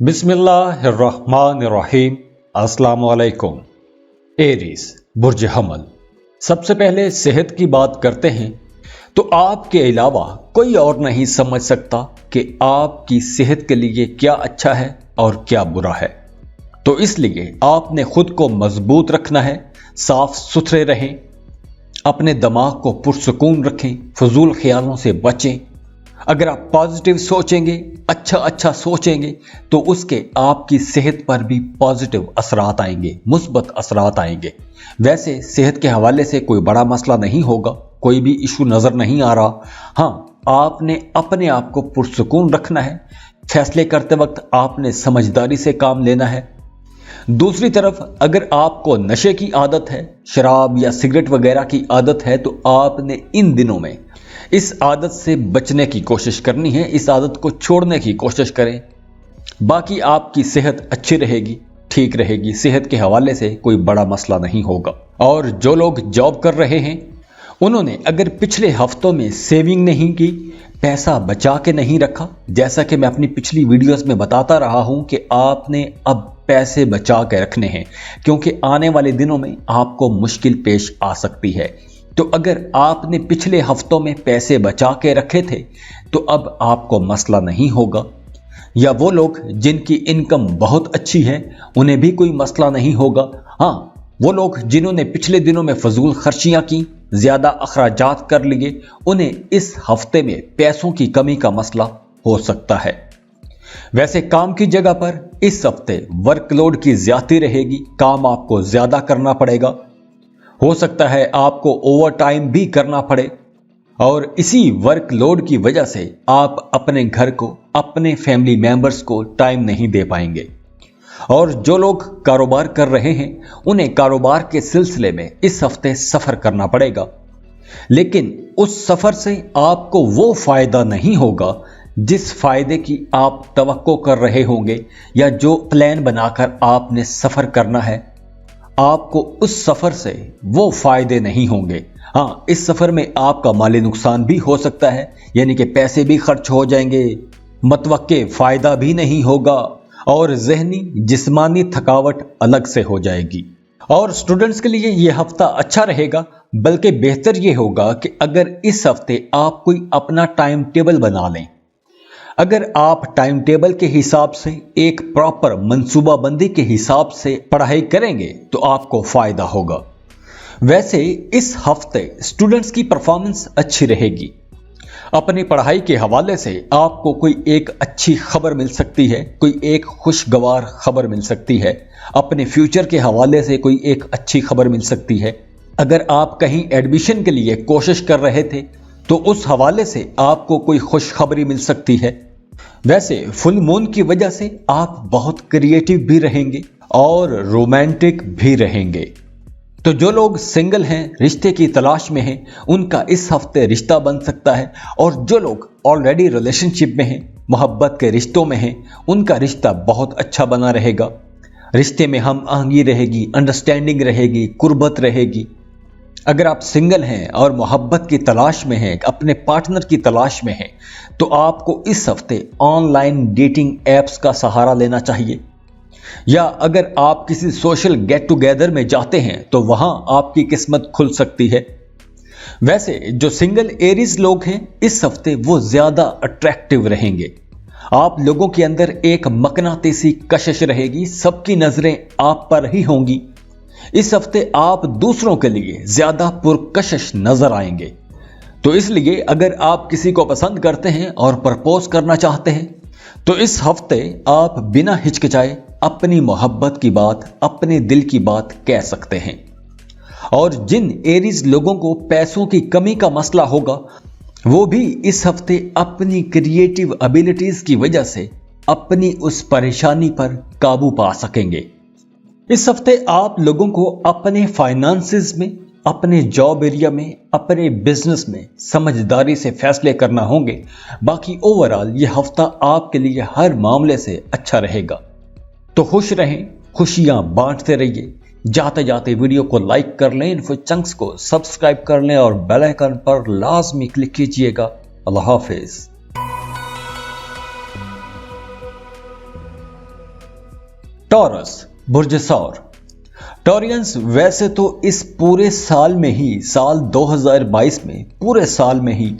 बिस्मिल्लाहिर्रहमानिर्रहीम। अस्सलाम वालेकुम। एरीज बुर्ज हमल। सबसे पहले सेहत की बात करते हैं तो आपके अलावा कोई और नहीं समझ सकता कि आपकी सेहत के लिए क्या अच्छा है और क्या बुरा है। तो इसलिए आपने खुद को मजबूत रखना है, साफ सुथरे रहें, अपने दिमाग को पुरसुकून रखें, फजूल ख्यालों से बचें। अगर आप पॉजिटिव सोचेंगे, अच्छा सोचेंगे तो उसके आपकी सेहत पर भी पॉजिटिव असरात आएंगे, मुस्बत असरात आएंगे। वैसे सेहत के हवाले से कोई बड़ा मसला नहीं होगा, कोई भी इशू नजर नहीं आ रहा। हाँ, आपने अपने आप को पुरसुकून रखना है। फैसले करते वक्त आपने समझदारी से काम लेना है। दूसरी तरफ अगर आपको नशे की आदत है, शराब या सिगरेट वगैरह की आदत है, तो आपने इन दिनों में इस आदत से बचने की कोशिश करनी है, इस आदत को छोड़ने की कोशिश करें। बाकी आपकी सेहत अच्छी रहेगी, ठीक रहेगी। सेहत के हवाले से कोई बड़ा मसला नहीं होगा। और जो लोग जॉब कर रहे हैं उन्होंने अगर पिछले हफ्तों में सेविंग नहीं की, पैसा बचा के नहीं रखा, जैसा कि मैं अपनी पिछली वीडियोस में बताता रहा हूं कि आपने अब पैसे बचा के रखने हैं, क्योंकि आने वाले दिनों में आपको मुश्किल पेश आ सकती है। तो अगर आपने पिछले हफ्तों में पैसे बचा के रखे थे तो अब आपको मसला नहीं होगा। या वो लोग जिनकी इनकम बहुत अच्छी है उन्हें भी कोई मसला नहीं होगा। हाँ, वो लोग जिन्होंने पिछले दिनों में फजूल खर्चियां की, ज्यादा अखराजात कर लिए, उन्हें इस हफ्ते में पैसों की कमी का मसला हो सकता है। वैसे काम की जगह पर इस हफ्ते वर्कलोड की ज्यादती रहेगी, काम आपको ज्यादा करना पड़ेगा। हो सकता है आपको ओवर टाइम भी करना पड़े और इसी वर्कलोड की वजह से आप अपने घर को, अपने फैमिली मेंबर्स को टाइम नहीं दे पाएंगे। और जो लोग कारोबार कर रहे हैं उन्हें कारोबार के सिलसिले में इस हफ्ते सफर करना पड़ेगा, लेकिन उस सफर से आपको वो फायदा नहीं होगा जिस फायदे की आप तवक्को कर रहे होंगे, या जो प्लान बनाकर आपने सफर करना है आपको उस सफर से वो फायदे नहीं होंगे। हाँ, इस सफर में आपका माली नुकसान भी हो सकता है, यानी कि पैसे भी खर्च हो जाएंगे, मतवक्के फायदा भी नहीं होगा और जहनी जिस्मानी थकावट अलग से हो जाएगी। और स्टूडेंट्स के लिए यह हफ्ता अच्छा रहेगा, बल्कि बेहतर यह होगा कि अगर इस हफ्ते आप कोई अपना टाइम टेबल बना लें। अगर आप टाइम टेबल के हिसाब से, एक प्रॉपर मंसूबाबंदी के हिसाब से पढ़ाई करेंगे तो आपको फायदा होगा। वैसे इस हफ्ते स्टूडेंट्स की परफॉर्मेंस अच्छी रहेगी। अपनी पढ़ाई के हवाले से आपको कोई एक अच्छी खबर मिल सकती है, कोई एक खुशगवार खबर मिल सकती है। अपने फ्यूचर के हवाले से कोई एक अच्छी खबर मिल सकती है। अगर आप कहीं एडमिशन के लिए कोशिश कर रहे थे तो उस हवाले से आपको कोई खुशखबरी मिल सकती है। वैसे फुल मून की वजह से आप बहुत क्रिएटिव भी रहेंगे और रोमांटिक भी रहेंगे। तो जो लोग सिंगल हैं, रिश्ते की तलाश में हैं, उनका इस हफ्ते रिश्ता बन सकता है। और जो लोग ऑलरेडी रिलेशनशिप में हैं, मोहब्बत के रिश्तों में हैं, उनका रिश्ता बहुत अच्छा बना रहेगा। रिश्ते में हम आहंगी रहेगी, अंडरस्टैंडिंग रहेगी, कुर्बत रहेगी। अगर आप सिंगल हैं और मोहब्बत की तलाश में हैं, अपने पार्टनर की तलाश में हैं, तो आपको इस हफ्ते ऑनलाइन डेटिंग एप्स का सहारा लेना चाहिए। या अगर आप किसी सोशल गेट टुगेदर में जाते हैं तो वहां आपकी किस्मत खुल सकती है। वैसे जो सिंगल एरीज लोग हैं इस हफ्ते वो ज्यादा अट्रैक्टिव रहेंगे। आप लोगों के अंदर एक मकनातीसी कशिश रहेगी, सबकी नजरें आप पर ही होंगी। इस हफ्ते आप दूसरों के लिए ज्यादा पुरकशिश नजर आएंगे। तो इसलिए अगर आप किसी को पसंद करते हैं और प्रपोज करना चाहते हैं तो इस हफ्ते आप बिना हिचकिचाए अपनी मोहब्बत की बात, अपने दिल की बात कह सकते हैं। और जिन एरीज लोगों को पैसों की कमी का मसला होगा वो भी इस हफ्ते अपनी क्रिएटिव एबिलिटीज की वजह से अपनी उस परेशानी पर काबू पा सकेंगे। इस हफ्ते आप लोगों को अपने फाइनेंसेस में, अपने जॉब एरिया में, अपने बिजनेस में समझदारी से फैसले करना होंगे। बाकी ओवरऑल ये हफ्ता आपके लिए हर मामले से अच्छा रहेगा। तो खुश रहें, खुशियां बांटते रहिए। जाते जाते वीडियो को लाइक कर लें, इन्फो चंक्स को सब्सक्राइब कर लें और बेल आइकन पर लाजमी क्लिक कीजिएगा। अल्लाह हाफिज। टॉरस बुर्ज सौर। टॉरियंस, वैसे तो इस पूरे साल में ही, साल 2022 में पूरे साल में ही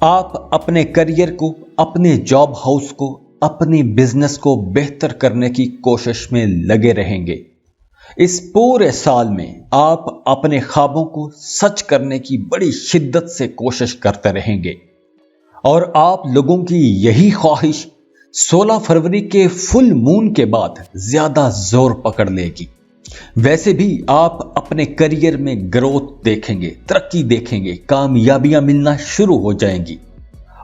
आप अपने करियर को, अपने जॉब हाउस को, अपनी बिजनेस को बेहतर करने की कोशिश में लगे रहेंगे। इस पूरे साल में आप अपने ख्वाबों को सच करने की बड़ी शिद्दत से कोशिश करते रहेंगे और आप लोगों की यही ख्वाहिश 16 फरवरी के फुल मून के बाद ज्यादा जोर पकड़ लेगी। वैसे भी आप अपने करियर में ग्रोथ देखेंगे, तरक्की देखेंगे, कामयाबियां मिलना शुरू हो जाएंगी।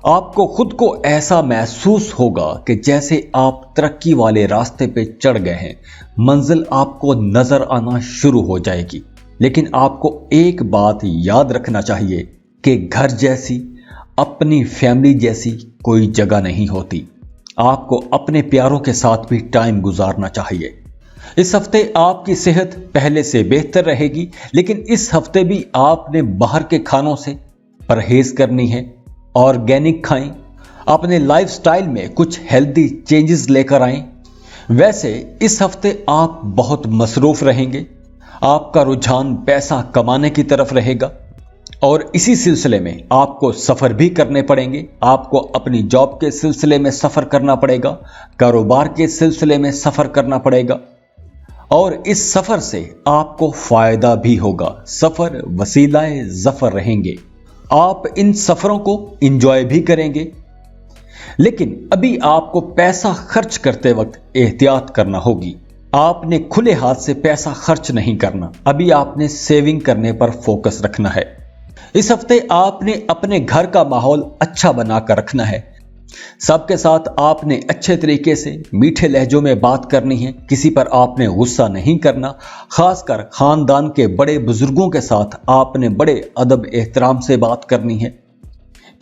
आपको खुद को ऐसा महसूस होगा कि जैसे आप तरक्की वाले रास्ते पे चढ़ गए हैं, मंजिल आपको नजर आना शुरू हो जाएगी। लेकिन आपको एक बात याद रखना चाहिए कि घर जैसी, अपनी फैमिली जैसी कोई जगह नहीं होती। आपको अपने प्यारों के साथ भी टाइम गुजारना चाहिए। इस हफ्ते आपकी सेहत पहले से बेहतर रहेगी, लेकिन इस हफ्ते भी आपने बाहर के खानों से परहेज करनी है। ऑर्गेनिक खाएं, अपने लाइफस्टाइल में कुछ हेल्दी चेंजेस लेकर आएं। वैसे इस हफ्ते आप बहुत मसरूफ रहेंगे, आपका रुझान पैसा कमाने की तरफ रहेगा और इसी सिलसिले में आपको सफर भी करने पड़ेंगे। आपको अपनी जॉब के सिलसिले में सफर करना पड़ेगा, कारोबार के सिलसिले में सफर करना पड़ेगा और इस सफर से आपको फायदा भी होगा। सफर वसीलाए ज़फर रहेंगे। आप इन सफरों को एंजॉय भी करेंगे, लेकिन अभी आपको पैसा खर्च करते वक्त एहतियात करना होगी। आपने खुले हाथ से पैसा खर्च नहीं करना, अभी आपने सेविंग करने पर फोकस रखना है। इस हफ्ते आपने अपने घर का माहौल अच्छा बनाकर रखना है। सबके साथ आपने अच्छे तरीके से मीठे लहजों में बात करनी है। किसी पर आपने गुस्सा नहीं करना। खासकर खानदान के बड़े बुजुर्गों के साथ आपने बड़े अदब एहतराम से बात करनी है,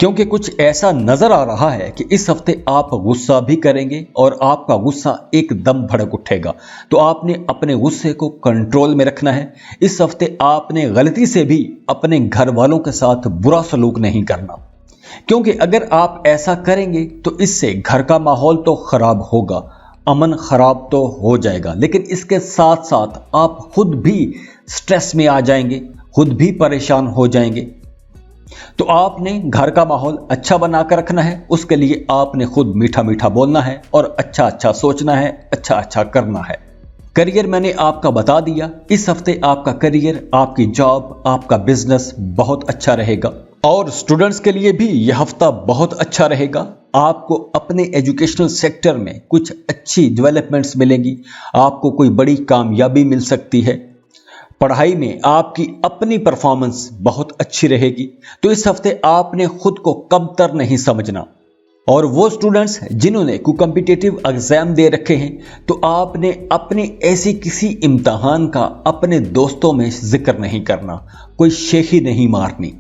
क्योंकि कुछ ऐसा नजर आ रहा है कि इस हफ्ते आप गुस्सा भी करेंगे और आपका गुस्सा एकदम भड़क उठेगा। तो आपने अपने गुस्से को कंट्रोल में रखना है। इस हफ्ते आपने गलती से भी अपने घर वालों के साथ बुरा सलूक नहीं करना, क्योंकि अगर आप ऐसा करेंगे तो इससे घर का माहौल तो खराब होगा, अमन खराब तो हो जाएगा, लेकिन इसके साथ साथ आप खुद भी स्ट्रेस में आ जाएंगे, खुद भी परेशान हो जाएंगे। तो आपने घर का माहौल अच्छा बनाकर रखना है। उसके लिए आपने खुद मीठा मीठा बोलना है और अच्छा अच्छा सोचना है, अच्छा अच्छा करना है। करियर मैंने आपका बता दिया। इस हफ्ते आपका करियर, आपकी जॉब, आपका बिजनेस बहुत अच्छा रहेगा और स्टूडेंट्स के लिए भी यह हफ्ता बहुत अच्छा रहेगा। आपको अपने एजुकेशनल सेक्टर में कुछ अच्छी डेवलपमेंट्स मिलेंगी, आपको कोई बड़ी कामयाबी मिल सकती है। पढ़ाई में आपकी अपनी परफॉर्मेंस बहुत अच्छी रहेगी। तो इस हफ्ते आपने खुद को कमतर नहीं समझना। और वो स्टूडेंट्स जिन्होंने कोई कॉम्पिटिटिव एग्जाम दे रखे हैं, तो आपने अपने ऐसी किसी इम्तहान का अपने दोस्तों में जिक्र नहीं करना, कोई शेखी नहीं मारनी,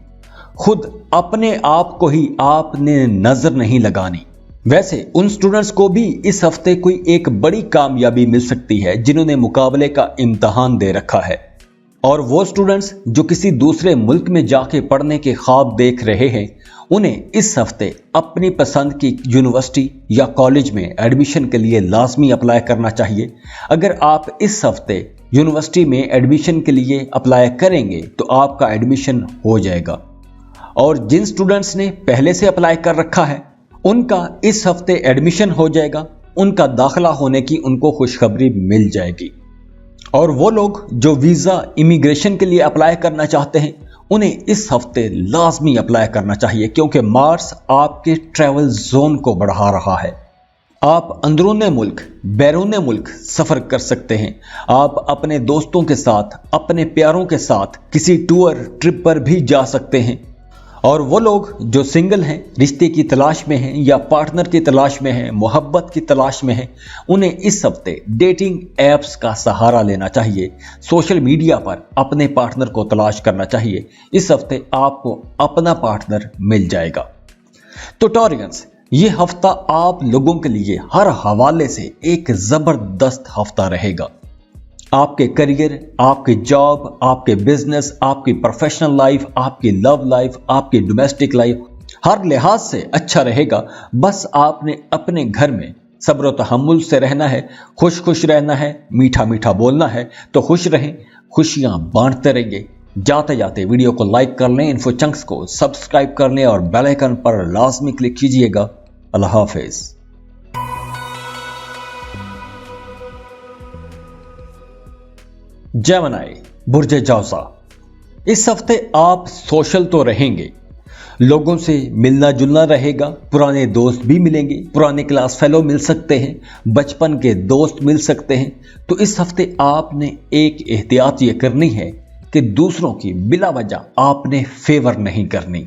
खुद अपने आप को ही आपने नजर नहीं लगानी। वैसे उन स्टूडेंट्स को भी इस हफ्ते कोई एक बड़ी कामयाबी मिल सकती है जिन्होंने मुकाबले का इम्तहान दे रखा है। और वो स्टूडेंट्स जो किसी दूसरे मुल्क में जाके पढ़ने के ख्वाब देख रहे हैं, उन्हें इस हफ्ते अपनी पसंद की यूनिवर्सिटी या कॉलेज में एडमिशन के लिए लाजमी अप्लाई करना चाहिए। अगर आप इस हफ्ते यूनिवर्सिटी में एडमिशन के लिए अप्लाई करेंगे तो आपका एडमिशन हो जाएगा। और जिन स्टूडेंट्स ने पहले से अप्लाई कर रखा है, उनका इस हफ्ते एडमिशन हो जाएगा, उनका दाखिला होने की उनको खुशखबरी मिल जाएगी। और वो लोग जो वीज़ा इमिग्रेशन के लिए अप्लाई करना चाहते हैं, उन्हें इस हफ्ते लाजमी अप्लाई करना चाहिए, क्योंकि मार्स आपके ट्रैवल जोन को बढ़ा रहा है। आप अंदरूने मुल्क, बैरूने मुल्क सफ़र कर सकते हैं। आप अपने दोस्तों के साथ, अपने प्यारों के साथ किसी टूर ट्रिप पर भी जा सकते हैं। और वो लोग जो सिंगल हैं, रिश्ते की तलाश में हैं या पार्टनर की तलाश में हैं, मोहब्बत की तलाश में हैं, उन्हें इस हफ्ते डेटिंग ऐप्स का सहारा लेना चाहिए। सोशल मीडिया पर अपने पार्टनर को तलाश करना चाहिए। इस हफ्ते आपको अपना पार्टनर मिल जाएगा। तो टॉरियंस, ये हफ्ता आप लोगों के लिए हर हवाले से एक जबरदस्त हफ्ता रहेगा। आपके करियर, आपके जॉब, आपके बिजनेस, आपकी प्रोफेशनल लाइफ, आपकी लव लाइफ, आपकी डोमेस्टिक लाइफ, हर लिहाज से अच्छा रहेगा। बस आपने अपने घर में सब्र और तहम्मुल से रहना है, खुश खुश रहना है, मीठा मीठा बोलना है। तो खुश रहें, खुशियां बांटते रहिए। जाते जाते वीडियो को लाइक कर लें, इन्फो चंक्स को सब्सक्राइब कर लें और बेल आइकन पर लाजमी क्लिक कीजिएगा। अल्लाह हाफिज। जेमिनी बुर्ज जौसा, इस हफ्ते आप सोशल तो रहेंगे, लोगों से मिलना जुलना रहेगा, पुराने दोस्त भी मिलेंगे, पुराने क्लास फेलो मिल सकते हैं, बचपन के दोस्त मिल सकते हैं। तो इस हफ्ते आपने एक एहतियात ये करनी है कि दूसरों की बिला वजह आपने फेवर नहीं करनी।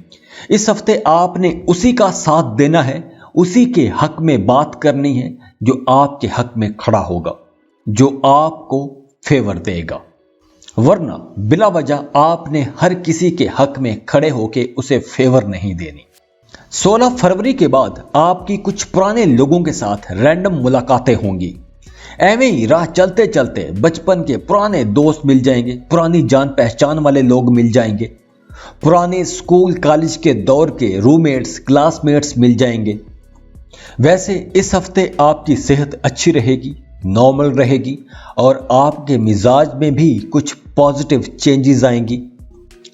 इस हफ्ते आपने उसी का साथ देना है, उसी के हक में बात करनी है जो आपके हक में खड़ा होगा, जो आपको फेवर देगा। वरना बिला वजह आपने हर किसी के हक में खड़े होके उसे फेवर नहीं देनी। 16 फरवरी के बाद आपकी कुछ पुराने लोगों के साथ रैंडम मुलाकातें होंगी। एवं ही राह चलते चलते बचपन के पुराने दोस्त मिल जाएंगे, पुरानी जान पहचान वाले लोग मिल जाएंगे, पुराने स्कूल कॉलेज के दौर के रूममेट्स क्लासमेट्स मिल जाएंगे। वैसे इस हफ्ते आपकी सेहत अच्छी रहेगी, नॉर्मल रहेगी और आपके मिजाज में भी कुछ पॉजिटिव चेंजेस आएंगी।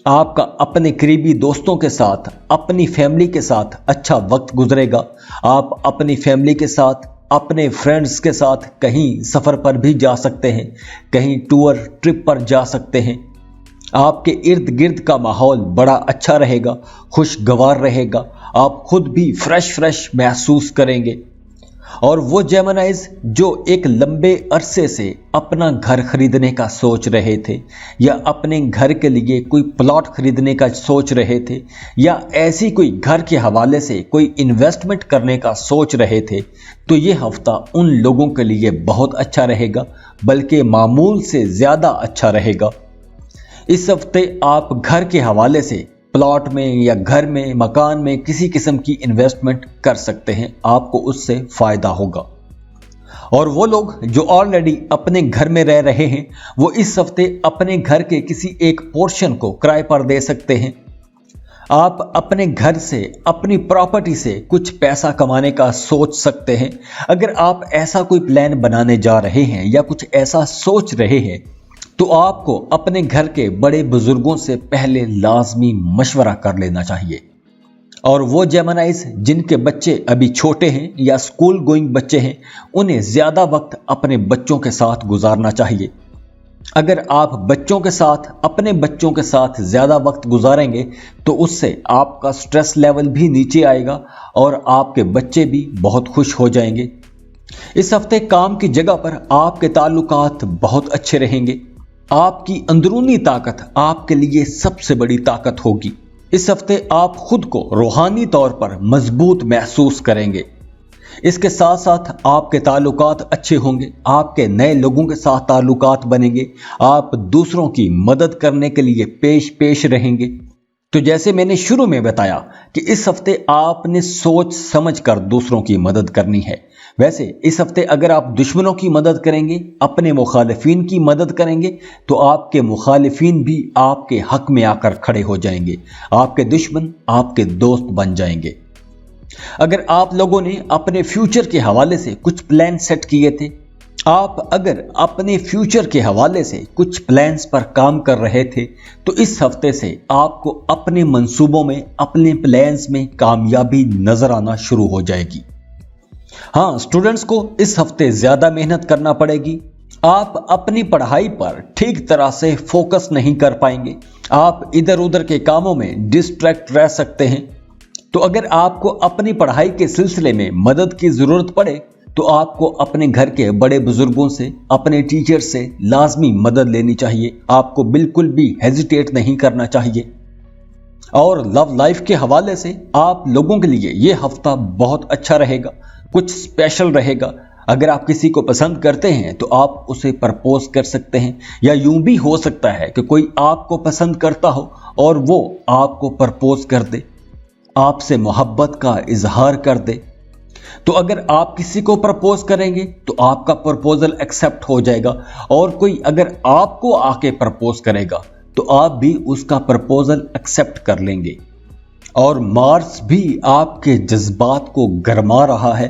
आपका अपने करीबी दोस्तों के साथ, अपनी फैमिली के साथ अच्छा वक्त गुजरेगा। आप अपनी फैमिली के साथ, अपने फ्रेंड्स के साथ कहीं सफ़र पर भी जा सकते हैं, कहीं टूर ट्रिप पर जा सकते हैं। आपके इर्द गिर्द का माहौल बड़ा अच्छा रहेगा, खुशगवार रहेगा, आप खुद भी फ्रेश महसूस करेंगे। और वो जेमिनीज जो एक लंबे अरसे से अपना घर खरीदने का सोच रहे थे, या अपने घर के लिए कोई प्लॉट खरीदने का सोच रहे थे, या ऐसी कोई घर के हवाले से कोई इन्वेस्टमेंट करने का सोच रहे थे, तो ये हफ्ता उन लोगों के लिए बहुत अच्छा रहेगा, बल्कि मामूल से ज़्यादा अच्छा रहेगा। इस हफ्ते आप घर के हवाले से प्लॉट में या घर में, मकान में किसी किस्म की इन्वेस्टमेंट कर सकते हैं, आपको उससे फायदा होगा। और वो लोग जो ऑलरेडी अपने घर में रह रहे हैं, वो इस हफ्ते अपने घर के किसी एक पोर्शन को किराए पर दे सकते हैं। आप अपने घर से, अपनी प्रॉपर्टी से कुछ पैसा कमाने का सोच सकते हैं। अगर आप ऐसा कोई प्लान बनाने जा रहे हैं या कुछ ऐसा सोच रहे हैं, तो आपको अपने घर के बड़े बुजुर्गों से पहले लाजमी मशवरा कर लेना चाहिए। और वो जेमिनीज जिनके बच्चे अभी छोटे हैं या स्कूल गोइंग बच्चे हैं, उन्हें ज़्यादा वक्त अपने बच्चों के साथ गुजारना चाहिए। अगर आप बच्चों के साथ, अपने बच्चों के साथ ज़्यादा वक्त गुजारेंगे तो उससे आपका स्ट्रेस लेवल भी नीचे आएगा और आपके बच्चे भी बहुत खुश हो जाएंगे। इस हफ्ते काम की जगह पर आपके ताल्लुकात बहुत अच्छे रहेंगे। आपकी अंदरूनी ताकत आपके लिए सबसे बड़ी ताकत होगी। इस हफ्ते आप खुद को रूहानी तौर पर मजबूत महसूस करेंगे। इसके साथ साथ आपके ताल्लुकात अच्छे होंगे, आपके नए लोगों के साथ ताल्लुकात बनेंगे, आप दूसरों की मदद करने के लिए पेश रहेंगे। तो जैसे मैंने शुरू में बताया कि इस हफ्ते आपने सोच समझ कर दूसरों की मदद करनी है, वैसे इस हफ्ते अगर आप दुश्मनों की मदद करेंगे, अपने मुखालिफिन की मदद करेंगे, तो आपके मुखालिफिन भी आपके हक में आकर खड़े हो जाएंगे, आपके दुश्मन आपके दोस्त बन जाएंगे। अगर आप लोगों ने अपने फ्यूचर के हवाले से कुछ प्लान सेट किए थे, आप अगर अपने फ्यूचर के हवाले से कुछ प्लान्स पर काम कर रहे थे, तो इस हफ्ते से आपको अपने मंसूबों में, अपने प्लान्स में कामयाबी नजर आना शुरू हो जाएगी। हाँ, स्टूडेंट्स को इस हफ्ते ज्यादा मेहनत करना पड़ेगी। आप अपनी पढ़ाई पर ठीक तरह से फोकस नहीं कर पाएंगे, आप इधर उधर के कामों में डिस्ट्रैक्ट रह सकते हैं। तो अगर आपको अपनी पढ़ाई के सिलसिले में मदद की जरूरत पड़े, तो आपको अपने घर के बड़े बुजुर्गों से, अपने टीचर से लाजमी मदद लेनी चाहिए। आपको बिल्कुल भी हेजिटेट नहीं करना चाहिए। और लव लाइफ के हवाले से आप लोगों के लिए ये हफ्ता बहुत अच्छा रहेगा, कुछ स्पेशल रहेगा। अगर आप किसी को पसंद करते हैं तो आप उसे प्रपोज कर सकते हैं, या यूं भी हो सकता है कि कोई आपको पसंद करता हो और वो आपको प्रपोज कर दे, आपसे मोहब्बत का इजहार कर दे। तो अगर आप किसी को प्रपोज करेंगे तो आपका प्रपोजल एक्सेप्ट हो जाएगा, और कोई अगर आपको आके प्रपोज करेगा तो आप भी उसका प्रपोजल एक्सेप्ट कर लेंगे। और मार्स भी आपके जज्बात को गरमा रहा है,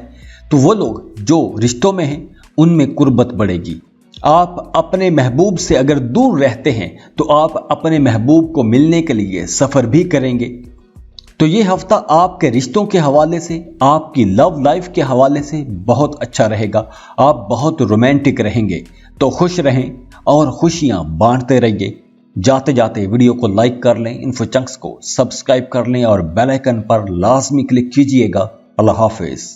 तो वो लोग जो रिश्तों में हैं उनमें कुर्बत बढ़ेगी। आप अपने महबूब से अगर दूर रहते हैं तो आप अपने महबूब को मिलने के लिए सफर भी करेंगे। तो ये हफ्ता आपके रिश्तों के हवाले से, आपकी लव लाइफ के हवाले से बहुत अच्छा रहेगा। आप बहुत रोमांटिक रहेंगे। तो खुश रहें और खुशियां बांटते रहिए। जाते जाते वीडियो को लाइक कर लें, इन्फो चंक्स को सब्सक्राइब कर लें और बेल आइकन पर लाजमी क्लिक कीजिएगा। अल्लाह हाफिज।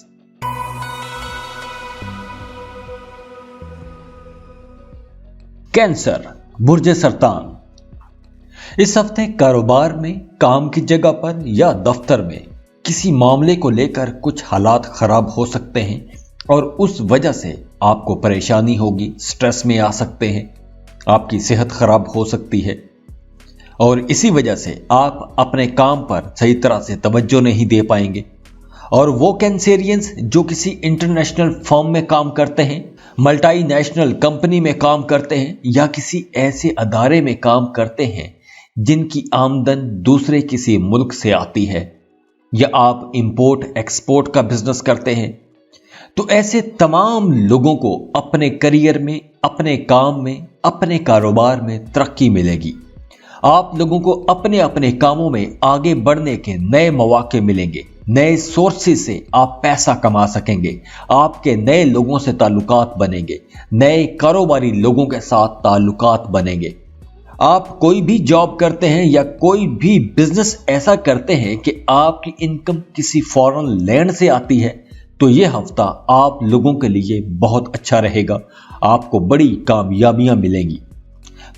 कैंसर, बुर्ज सरतान। इस हफ्ते कारोबार में, काम की जगह पर या दफ्तर में किसी मामले को लेकर कुछ हालात खराब हो सकते हैं और उस वजह से आपको परेशानी होगी, स्ट्रेस में आ सकते हैं, आपकी सेहत खराब हो सकती है और इसी वजह से आप अपने काम पर सही तरह से तवज्जो नहीं दे पाएंगे। और वो कैंसेरियंस जो किसी इंटरनेशनल फर्म में काम करते हैं, मल्टी नेशनल कंपनी में काम करते हैं या किसी ऐसे अदारे में काम करते हैं जिनकी आमदन दूसरे किसी मुल्क से आती है, या आप इंपोर्ट एक्सपोर्ट का बिजनेस करते हैं, तो ऐसे तमाम लोगों को अपने करियर में, अपने काम में, अपने कारोबार में तरक्की मिलेगी। आप लोगों को अपने अपने कामों में आगे बढ़ने के नए मौके मिलेंगे, नए सोर्सेज से आप पैसा कमा सकेंगे, आपके नए लोगों से ताल्लुकात बनेंगे, नए कारोबारी लोगों के साथ ताल्लुकात बनेंगे। आप कोई भी जॉब करते हैं या कोई भी बिजनेस ऐसा करते हैं कि आपकी इनकम किसी फॉरेन लैंड से आती है, तो यह हफ्ता आप लोगों के लिए बहुत अच्छा रहेगा। आपको बड़ी कामयाबियां मिलेंगी।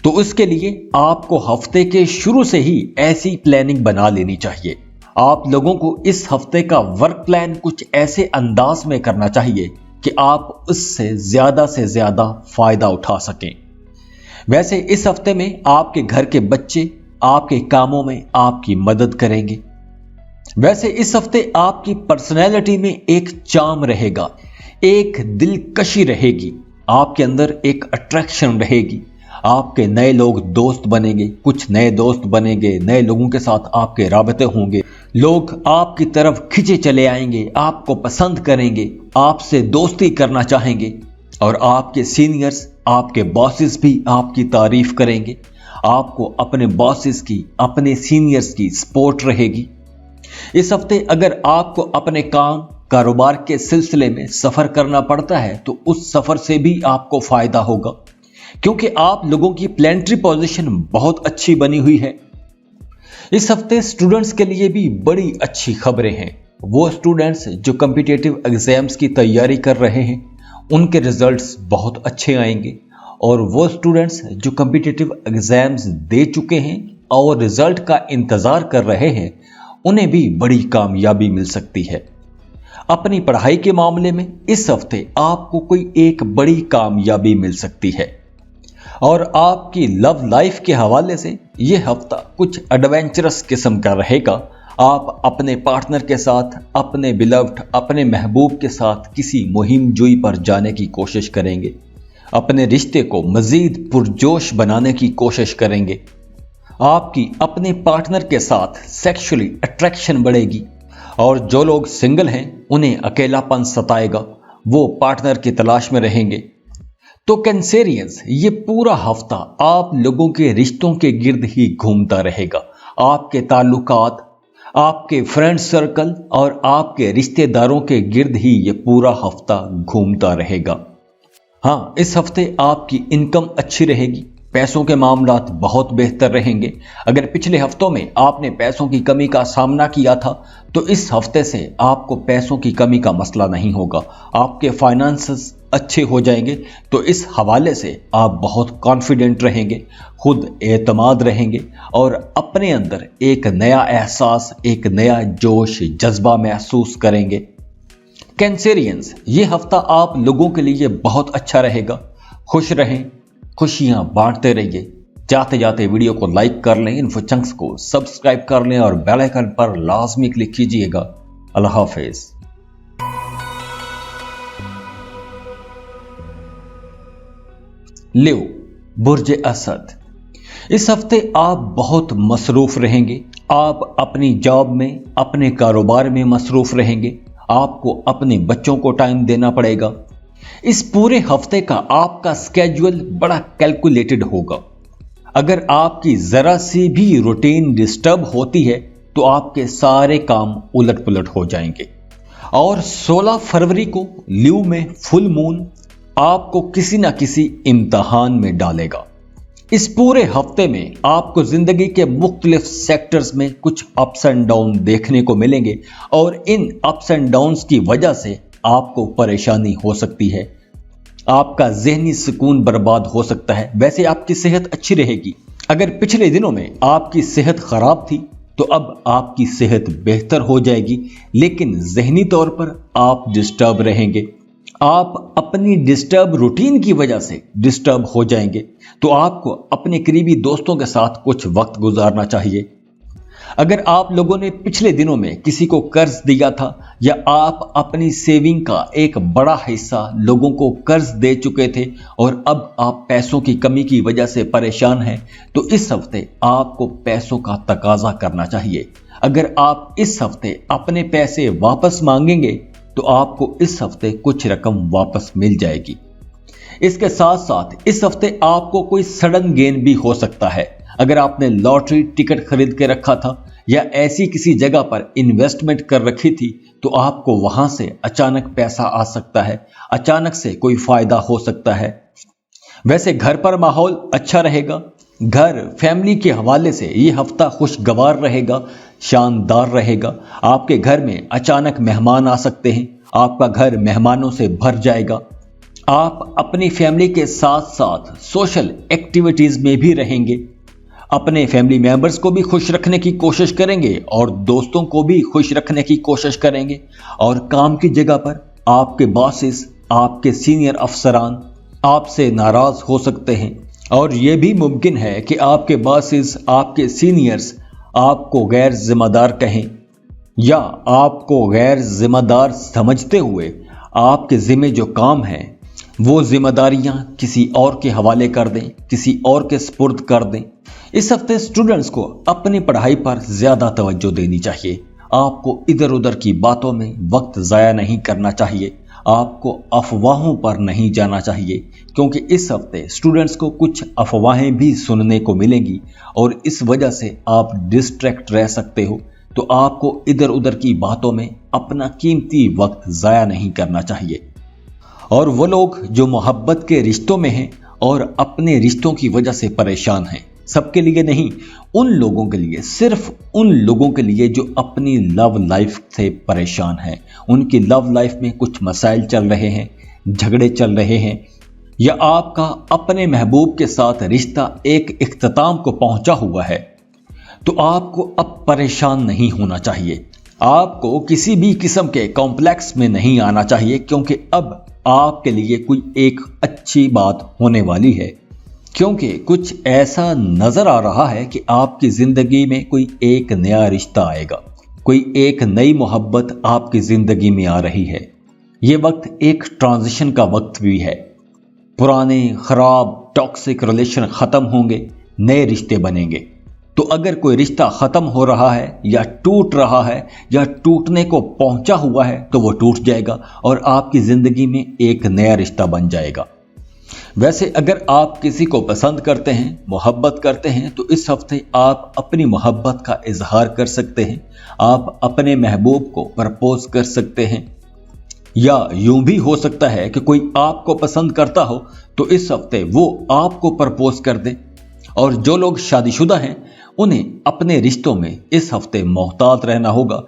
तो उसके लिए आपको हफ्ते के शुरू से ही ऐसी प्लानिंग बना लेनी चाहिए। आप लोगों को इस हफ्ते का वर्क प्लान कुछ ऐसे अंदाज में करना चाहिए कि आप उससे ज्यादा फायदा उठा सकें। वैसे इस हफ्ते में आपके घर के बच्चे आपके कामों में आपकी मदद करेंगे। वैसे इस हफ्ते आपकी पर्सनैलिटी में एक चार्म रहेगा, एक दिलकशी रहेगी, आपके अंदर एक अट्रैक्शन रहेगी। आपके नए लोग दोस्त बनेंगे, कुछ नए दोस्त बनेंगे, नए लोगों के साथ आपके राबते होंगे, लोग आपकी तरफ खिंचे चले आएंगे, आपको पसंद करेंगे, आपसे दोस्ती करना चाहेंगे और आपके सीनियर्स, आपके बॉसेस भी आपकी तारीफ करेंगे। आपको अपने बॉसेस की, अपने सीनियर्स की सपोर्ट रहेगी। इस हफ्ते अगर आपको अपने काम कारोबार के सिलसिले में सफर करना पड़ता है तो उस सफर से भी आपको फायदा होगा, क्योंकि आप लोगों की प्लानिटरी पोजीशन बहुत अच्छी बनी हुई है। इस हफ्ते स्टूडेंट्स के लिए भी बड़ी अच्छी खबरें हैं। वो स्टूडेंट्स जो कॉम्पिटिटिव एग्जाम्स की तैयारी कर रहे हैं उनके रिजल्ट्स बहुत अच्छे आएंगे, और वो स्टूडेंट्स जो कॉम्पिटिटिव एग्जाम्स दे चुके हैं और रिजल्ट का इंतजार कर रहे हैं उन्हें भी बड़ी कामयाबी मिल सकती है। अपनी पढ़ाई के मामले में इस हफ्ते आपको कोई एक बड़ी कामयाबी मिल सकती है। और आपकी लव लाइफ के हवाले से यह हफ्ता कुछ एडवेंचरस किस्म का रहेगा। आप अपने पार्टनर के साथ, अपने बिलव्ड, अपने महबूब के साथ किसी मुहिम जुई पर जाने की कोशिश करेंगे, अपने रिश्ते को मजीद पुरजोश बनाने की कोशिश करेंगे। आपकी अपने पार्टनर के साथ सेक्सुअली अट्रैक्शन बढ़ेगी, और जो लोग सिंगल हैं उन्हें अकेलापन सताएगा, वो पार्टनर की तलाश में रहेंगे। तो कैंसेरियंस, ये पूरा हफ्ता आप लोगों के रिश्तों के गिर्द ही घूमता रहेगा। आपके ताल्लुकात, आपके फ्रेंड सर्कल और आपके रिश्तेदारों के गिर्द ही ये पूरा हफ्ता घूमता रहेगा। हाँ, इस हफ्ते आपकी इनकम अच्छी रहेगी, पैसों के मामलात बहुत बेहतर रहेंगे। अगर पिछले हफ्तों में आपने पैसों की कमी का सामना किया था तो इस हफ्ते से आपको पैसों की कमी का मसला नहीं होगा। आपके फाइनेंसेस अच्छे हो जाएंगे। तो इस हवाले से आप बहुत कॉन्फिडेंट रहेंगे, खुद एतमाद रहेंगे और अपने अंदर एक नया एहसास, एक नया जोश जज्बा महसूस करेंगे। कैंसेरियंस, ये हफ्ता आप लोगों के लिए बहुत अच्छा रहेगा। खुश रहें, खुशियां बांटते रहिए। जाते जाते वीडियो को लाइक कर लें, इन्फो चंक्स को सब्सक्राइब कर लें और बेल आइकन पर लाजमी क्लिक कीजिएगा। अल्लाह हाफिज। लियो, बुर्ज असद, इस हफ्ते आप बहुत मसरूफ रहेंगे। आप अपनी जॉब में, अपने कारोबार में मसरूफ रहेंगे। आपको अपने बच्चों को टाइम देना पड़ेगा। इस पूरे हफ्ते का आपका स्केड्यूल बड़ा कैलकुलेटेड होगा। अगर आपकी जरा सी भी रूटीन डिस्टर्ब होती है तो आपके सारे काम उलट पुलट हो जाएंगे। और 16 फरवरी को ल्यू में फुल मून आपको किसी ना किसी इम्तिहान में डालेगा। इस पूरे हफ्ते में आपको जिंदगी के मुख्तलिफ सेक्टर्स में कुछ अप्स एंड डाउन देखने को मिलेंगे और इन अप्स एंड डाउन्स की वजह से आपको परेशानी हो सकती है। आपका ज़हनी सुकून बर्बाद हो सकता है। वैसे आपकी सेहत अच्छी रहेगी। अगर पिछले दिनों में आपकी सेहत खराब थी तो अब आपकी सेहत बेहतर हो जाएगी, लेकिन ज़हनी तौर पर आप डिस्टर्ब रहेंगे। आप अपनी डिस्टर्ब रूटीन की वजह से डिस्टर्ब हो जाएंगे। तो आपको अपने करीबी दोस्तों के साथ कुछ वक्त गुजारना चाहिए। अगर आप लोगों ने पिछले दिनों में किसी को कर्ज दिया था या आप अपनी सेविंग का एक बड़ा हिस्सा लोगों को कर्ज दे चुके थे और अब आप पैसों की कमी की वजह से परेशान हैं, तो इस हफ्ते आपको पैसों का तकाजा करना चाहिए। अगर आप इस हफ्ते अपने पैसे वापस मांगेंगे तो आपको इस हफ्ते कुछ रकम वापस मिल जाएगी। इसके साथ साथ इस हफ्ते आपको कोई सडन गेन भी हो सकता है। अगर आपने लॉटरी टिकट खरीद के रखा था या ऐसी किसी जगह पर इन्वेस्टमेंट कर रखी थी तो आपको वहां से अचानक पैसा आ सकता है, अचानक से कोई फायदा हो सकता है। वैसे घर पर माहौल अच्छा रहेगा। घर फैमिली के हवाले से ये हफ्ता खुशगवार रहेगा, शानदार रहेगा। आपके घर में अचानक मेहमान आ सकते हैं, आपका घर मेहमानों से भर जाएगा। आप अपनी फैमिली के साथ साथ सोशल एक्टिविटीज में भी रहेंगे। अपने फैमिली मेंबर्स को भी खुश रखने की कोशिश करेंगे और दोस्तों को भी खुश रखने की कोशिश करेंगे। और काम की जगह पर आपके बॉसेस, आपके सीनियर अफसरान आपसे नाराज हो सकते हैं और यह भी मुमकिन है कि आपके बॉसेस, आपके सीनियर्स आपको गैर जिम्मेदार कहें या आपको गैर जिम्मेदार समझते हुए आपके जिम्मे जो काम हैं वो जिम्मेदारियां किसी और के हवाले कर दें, किसी और के सुपुर्द कर दें। इस हफ्ते स्टूडेंट्स को अपनी पढ़ाई पर ज्यादा तवज्जो देनी चाहिए। आपको इधर उधर की बातों में वक्त जाया नहीं करना चाहिए। आपको अफवाहों पर नहीं जाना चाहिए, क्योंकि इस हफ्ते स्टूडेंट्स को कुछ अफवाहें भी सुनने को मिलेंगी और इस वजह से आप डिस्ट्रैक्ट रह सकते हो। तो आपको इधर उधर की बातों में अपना कीमती वक्त जाया नहीं करना चाहिए। और वो लोग जो मोहब्बत के रिश्तों में हैं और अपने रिश्तों की वजह से परेशान हैं, सबके लिए नहीं, उन लोगों के लिए, सिर्फ उन लोगों के लिए जो अपनी लव लाइफ से परेशान हैं, उनकी लव लाइफ में कुछ मसाइल चल रहे हैं, झगड़े चल रहे हैं, या आपका अपने महबूब के साथ रिश्ता एक इख्तिताम को पहुंचा हुआ है, तो आपको अब परेशान नहीं होना चाहिए। आपको किसी भी किस्म के कॉम्प्लेक्स में नहीं आना चाहिए, क्योंकि अब आपके लिए कोई एक अच्छी बात होने वाली है। क्योंकि कुछ ऐसा नजर आ रहा है कि आपकी जिंदगी में कोई एक नया रिश्ता आएगा, कोई एक नई मोहब्बत आपकी जिंदगी में आ रही है। ये वक्त एक ट्रांजिशन का वक्त भी है। पुराने खराब टॉक्सिक रिलेशन खत्म होंगे, नए रिश्ते बनेंगे। तो अगर कोई रिश्ता खत्म हो रहा है या टूट रहा है या टूटने को पहुंचा हुआ है तो वो टूट जाएगा और आपकी जिंदगी में एक नया रिश्ता बन जाएगा। वैसे अगर आप किसी को पसंद करते हैं, मोहब्बत करते हैं, तो इस हफ्ते आप अपनी मोहब्बत का इजहार कर सकते हैं। आप अपने महबूब को प्रपोज कर सकते हैं, या यूं भी हो सकता है कि कोई आपको पसंद करता हो तो इस हफ्ते वो आपको प्रपोज कर दे। और जो लोग शादीशुदा हैं उन्हें अपने रिश्तों में इस हफ्ते मोहतात रहना होगा,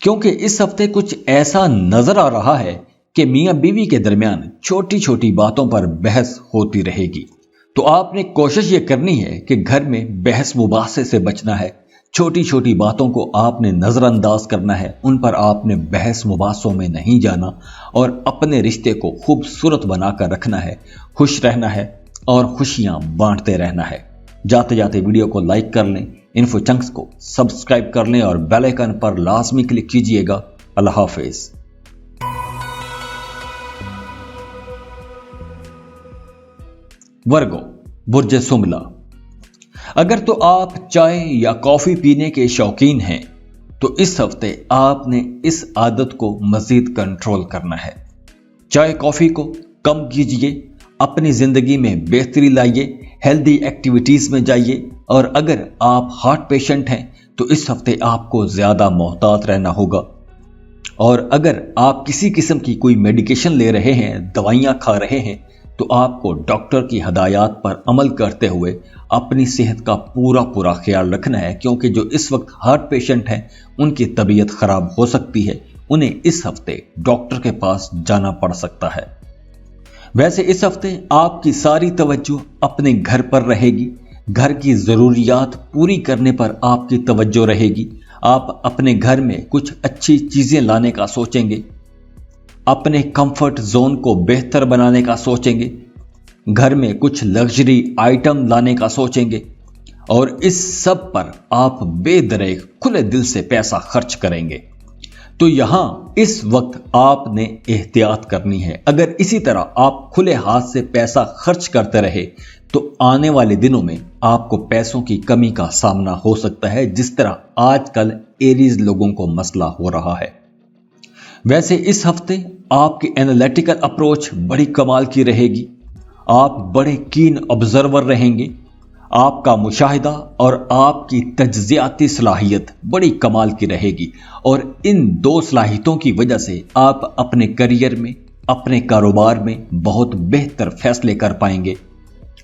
क्योंकि इस हफ्ते कुछ ऐसा नजर आ रहा है कि मियां बीवी के दरमियान छोटी छोटी बातों पर बहस होती रहेगी। तो आपने कोशिश ये करनी है कि घर में बहस मुबासे से बचना है। छोटी छोटी बातों को आपने नजरअंदाज करना है, उन पर आपने बहस मुबासों में नहीं जाना और अपने रिश्ते को खूबसूरत बनाकर रखना है, खुश रहना है और खुशियां बांटते रहना है। जाते जाते वीडियो को लाइक कर लें, इन्फो चंक्स को सब्सक्राइब कर लें और बेल आइकन पर लाजमी क्लिक कीजिएगा। अल्लाह हाफिज। वर्गो, बुर्ज सुमला। अगर तो आप चाय या कॉफी पीने के शौकीन हैं तो इस हफ्ते आपने इस आदत को मजीद कंट्रोल करना है। चाय कॉफी को कम कीजिए, अपनी जिंदगी में बेहतरी लाइए, हेल्दी एक्टिविटीज में जाइए। और अगर आप हार्ट पेशेंट हैं तो इस हफ्ते आपको ज्यादा मोहतात रहना होगा। और अगर आप किसी किस्म की कोई मेडिकेशन ले रहे हैं, दवाइयां खा रहे हैं, तो आपको डॉक्टर की हदायत पर अमल करते हुए अपनी सेहत का पूरा ख्याल रखना है, क्योंकि जो इस वक्त हार्ट पेशेंट हैं उनकी तबीयत खराब हो सकती है, उन्हें इस हफ्ते डॉक्टर के पास जाना पड़ सकता है। वैसे इस हफ्ते आपकी सारी तवज्जो अपने घर पर रहेगी, घर की जरूरियात पूरी करने पर आपकी तवज्जो रहेगी। आप अपने घर में कुछ अच्छी चीजें लाने का सोचेंगे, अपने कंफर्ट जोन को बेहतर बनाने का सोचेंगे, घर में कुछ लग्जरी आइटम लाने का सोचेंगे और इस सब पर आप बेदरेग खुले दिल से पैसा खर्च करेंगे। तो यहां इस वक्त आपने एहतियात करनी है। अगर इसी तरह आप खुले हाथ से पैसा खर्च करते रहे तो आने वाले दिनों में आपको पैसों की कमी का सामना हो सकता है, जिस तरह आजकल एरीज लोगों को मसला हो रहा है। वैसे इस हफ्ते आपकी एनालिटिकल अप्रोच बड़ी कमाल की रहेगी। आप बड़े कीन ऑब्जर्वर रहेंगे। आपका मुशाहिदा और आपकी तज्जियाती सलाहियत बड़ी कमाल की रहेगी और इन दो सलाहियतों की वजह से आप अपने करियर में, अपने कारोबार में बहुत बेहतर फैसले कर पाएंगे।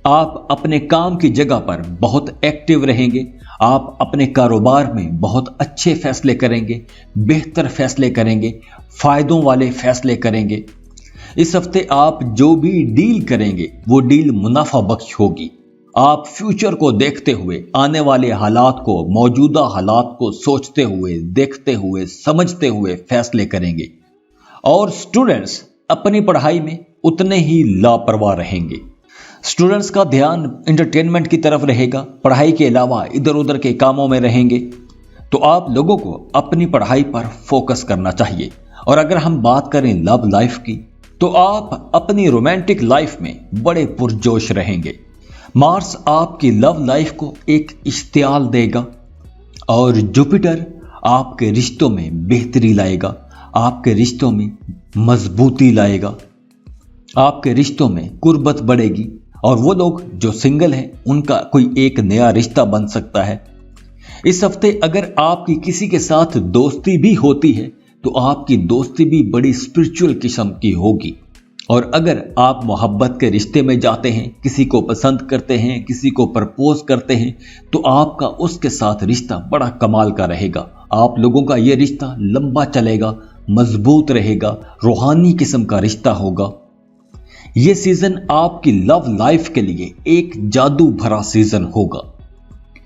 आप अपने काम की जगह पर बहुत एक्टिव रहेंगे। आप अपने कारोबार में बहुत अच्छे फैसले करेंगे, बेहतर फैसले करेंगे, फायदों वाले फैसले करेंगे। इस हफ्ते आप जो भी डील करेंगे वो डील मुनाफा बख्श होगी। आप फ्यूचर को देखते हुए, आने वाले हालात को, मौजूदा हालात को सोचते हुए, देखते हुए, समझते हुए फैसले करेंगे। और स्टूडेंट्स अपनी पढ़ाई में उतने ही लापरवाह रहेंगे। स्टूडेंट्स का ध्यान एंटरटेनमेंट की तरफ रहेगा, पढ़ाई के अलावा इधर उधर के कामों में रहेंगे। तो आप लोगों को अपनी पढ़ाई पर फोकस करना चाहिए। और अगर हम बात करें लव लाइफ की, तो आप अपनी रोमांटिक लाइफ में बड़े पुरजोश रहेंगे। मार्स आपकी लव लाइफ को एक इश्तियाल देगा और जुपिटर आपके रिश्तों में बेहतरी लाएगा, आपके रिश्तों में मजबूती लाएगा, आपके रिश्तों में कुर्बत बढ़ेगी और वो लोग जो सिंगल हैं उनका कोई एक नया रिश्ता बन सकता है। इस हफ्ते अगर आपकी किसी के साथ दोस्ती भी होती है तो आपकी दोस्ती भी बड़ी स्पिरिचुअल किस्म की होगी। और अगर आप मोहब्बत के रिश्ते में जाते हैं, किसी को पसंद करते हैं, किसी को प्रपोज करते हैं, तो आपका उसके साथ रिश्ता बड़ा कमाल का रहेगा। आप लोगों का यह रिश्ता लंबा चलेगा, मजबूत रहेगा, रूहानी किस्म का रिश्ता होगा। यह सीजन आपकी लव लाइफ के लिए एक जादू भरा सीजन होगा।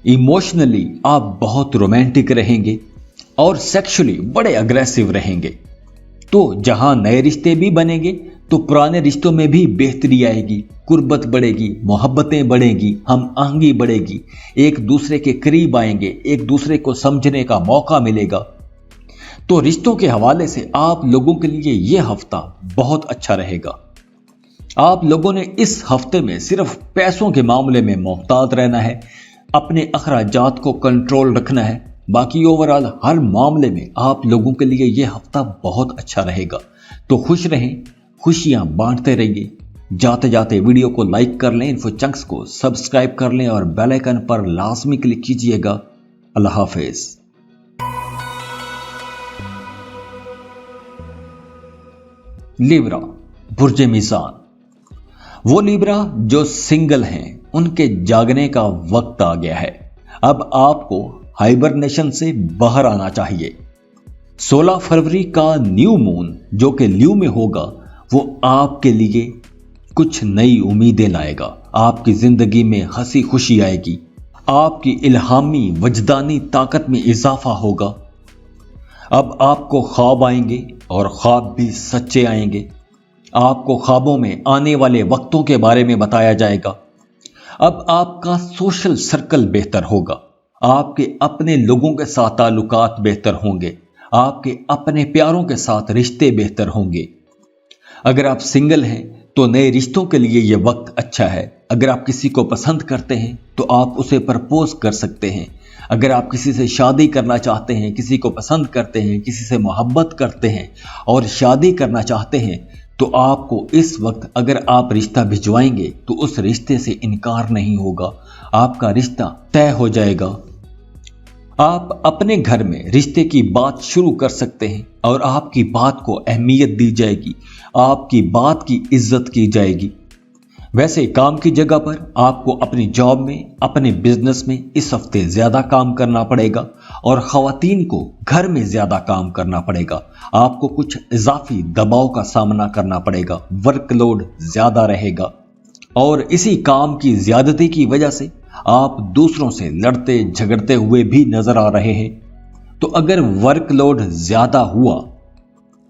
इमोशनली आप बहुत रोमांटिक रहेंगे और सेक्सुअली बड़े अग्रेसिव रहेंगे। तो जहां नए रिश्ते भी बनेंगे तो पुराने रिश्तों में भी बेहतरी आएगी, कुर्बत बढ़ेगी, मोहब्बतें बढ़ेगी, हम आहंगी बढ़ेगी, एक दूसरे के करीब आएंगे, एक दूसरे को समझने का मौका मिलेगा। तो रिश्तों के हवाले से आप लोगों के लिए यह हफ्ता बहुत अच्छा रहेगा। आप लोगों ने इस हफ्ते में सिर्फ पैसों के मामले में मोहतात रहना है, अपने अखराजात को कंट्रोल रखना है। बाकी ओवरऑल हर मामले में आप लोगों के लिए यह हफ्ता बहुत अच्छा रहेगा। तो खुश रहें, खुशियां बांटते रहिए। जाते जाते वीडियो को लाइक कर लें, इन्फो चंक्स को सब्सक्राइब कर लें और बेल आइकन पर लाजमी क्लिक कीजिएगा। अल्लाह हाफिज। लिब्रा बुर्जे मीज़ान, वो लिब्रा जो सिंगल हैं उनके जागने का वक्त आ गया है। अब आपको हाइबरनेशन से बाहर आना चाहिए। 16 फरवरी का न्यू मून जो कि ल्यू में होगा वो आपके लिए कुछ नई उम्मीदें लाएगा। आपकी जिंदगी में हंसी खुशी आएगी, आपकी इल्हामी वजदानी ताकत में इजाफा होगा। अब आपको ख्वाब आएंगे और ख्वाब भी सच्चे आएंगे। आपको ख्वाबों में आने वाले वक्तों के बारे में बताया जाएगा। अब आपका सोशल सर्कल बेहतर होगा, आपके अपने लोगों के साथ ताल्लुकात बेहतर होंगे, आपके अपने प्यारों के साथ रिश्ते बेहतर होंगे। अगर आप सिंगल हैं तो नए रिश्तों के लिए यह वक्त अच्छा है। अगर आप किसी को पसंद करते हैं तो आप उसे प्रपोज कर सकते हैं। अगर आप किसी से शादी करना चाहते हैं, किसी को पसंद करते हैं, किसी से मोहब्बत करते हैं और शादी करना चाहते हैं, तो आपको इस वक्त अगर आप रिश्ता भिजवाएंगे तो उस रिश्ते से इनकार नहीं होगा, आपका रिश्ता तय हो जाएगा। आप अपने घर में रिश्ते की बात शुरू कर सकते हैं और आपकी बात को अहमियत दी जाएगी, आपकी बात की इज्जत की जाएगी। वैसे काम की जगह पर आपको अपनी जॉब में, अपने बिजनेस में इस हफ्ते ज्यादा काम करना पड़ेगा और खवातीन को घर में ज्यादा काम करना पड़ेगा। आपको कुछ इजाफी दबाव का सामना करना पड़ेगा, वर्कलोड ज्यादा रहेगा और इसी काम की ज्यादती की वजह से आप दूसरों से लड़ते झगड़ते हुए भी नजर आ रहे हैं। तो अगर वर्कलोड ज्यादा हुआ,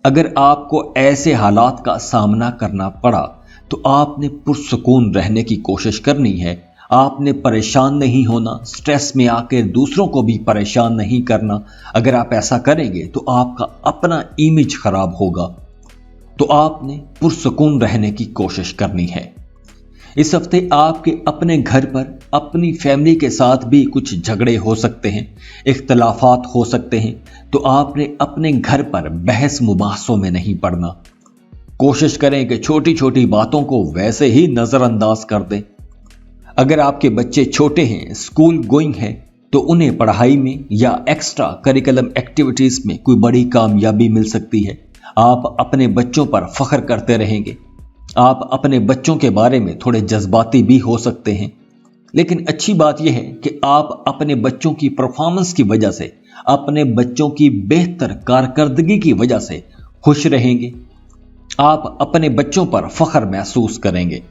अगर आपको ऐसे हालात का सामना करना पड़ा, तो आपने पुरसुकून रहने की कोशिश करनी है। आपने परेशान नहीं होना, स्ट्रेस में आकर दूसरों को भी परेशान नहीं करना। अगर आप ऐसा करेंगे तो आपका अपना इमेज खराब होगा। तो आपने पुरसुकून रहने की कोशिश करनी है। इस हफ्ते आपके अपने घर पर, अपनी फैमिली के साथ भी कुछ झगड़े हो सकते हैं, इख्तलाफात हो सकते हैं। तो आपने अपने घर पर बहस मुबाहसों में नहीं पड़ना। कोशिश करें कि छोटी छोटी बातों को वैसे ही नजरअंदाज कर दें। अगर आपके बच्चे छोटे हैं, स्कूल गोइंग हैं, तो उन्हें पढ़ाई में या एक्स्ट्रा करिकुलम एक्टिविटीज में कोई बड़ी कामयाबी मिल सकती है। आप अपने बच्चों पर फख्र करते रहेंगे। आप अपने बच्चों के बारे में थोड़े जज्बाती भी हो सकते हैं, लेकिन अच्छी बात यह है कि आप अपने बच्चों की परफॉर्मेंस की वजह से, अपने बच्चों की बेहतर कारकर्दगी की वजह से खुश रहेंगे। आप अपने बच्चों पर फख्र महसूस करेंगे।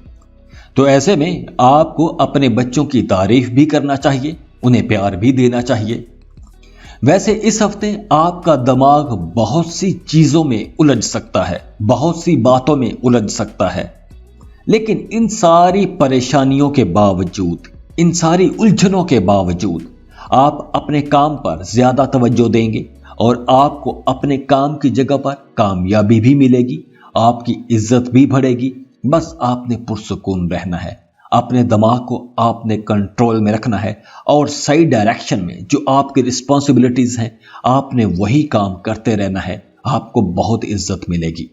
तो ऐसे में आपको अपने बच्चों की तारीफ भी करना चाहिए, उन्हें प्यार भी देना चाहिए। वैसे इस हफ्ते आपका दिमाग बहुत सी चीजों में उलझ सकता है, बहुत सी बातों में उलझ सकता है, लेकिन इन सारी परेशानियों के बावजूद, इन सारी उलझनों के बावजूद आप अपने काम पर ज्यादा तवज्जो देंगे और आपको अपने काम की जगह पर कामयाबी भी मिलेगी, आपकी इज्जत भी बढ़ेगी। बस आपने पुरसुकून रहना है, अपने दिमाग को आपने कंट्रोल में रखना है और सही डायरेक्शन में जो आपकी रिस्पॉन्सिबिलिटीज हैं, आपने वही काम करते रहना है। आपको बहुत इज्जत मिलेगी।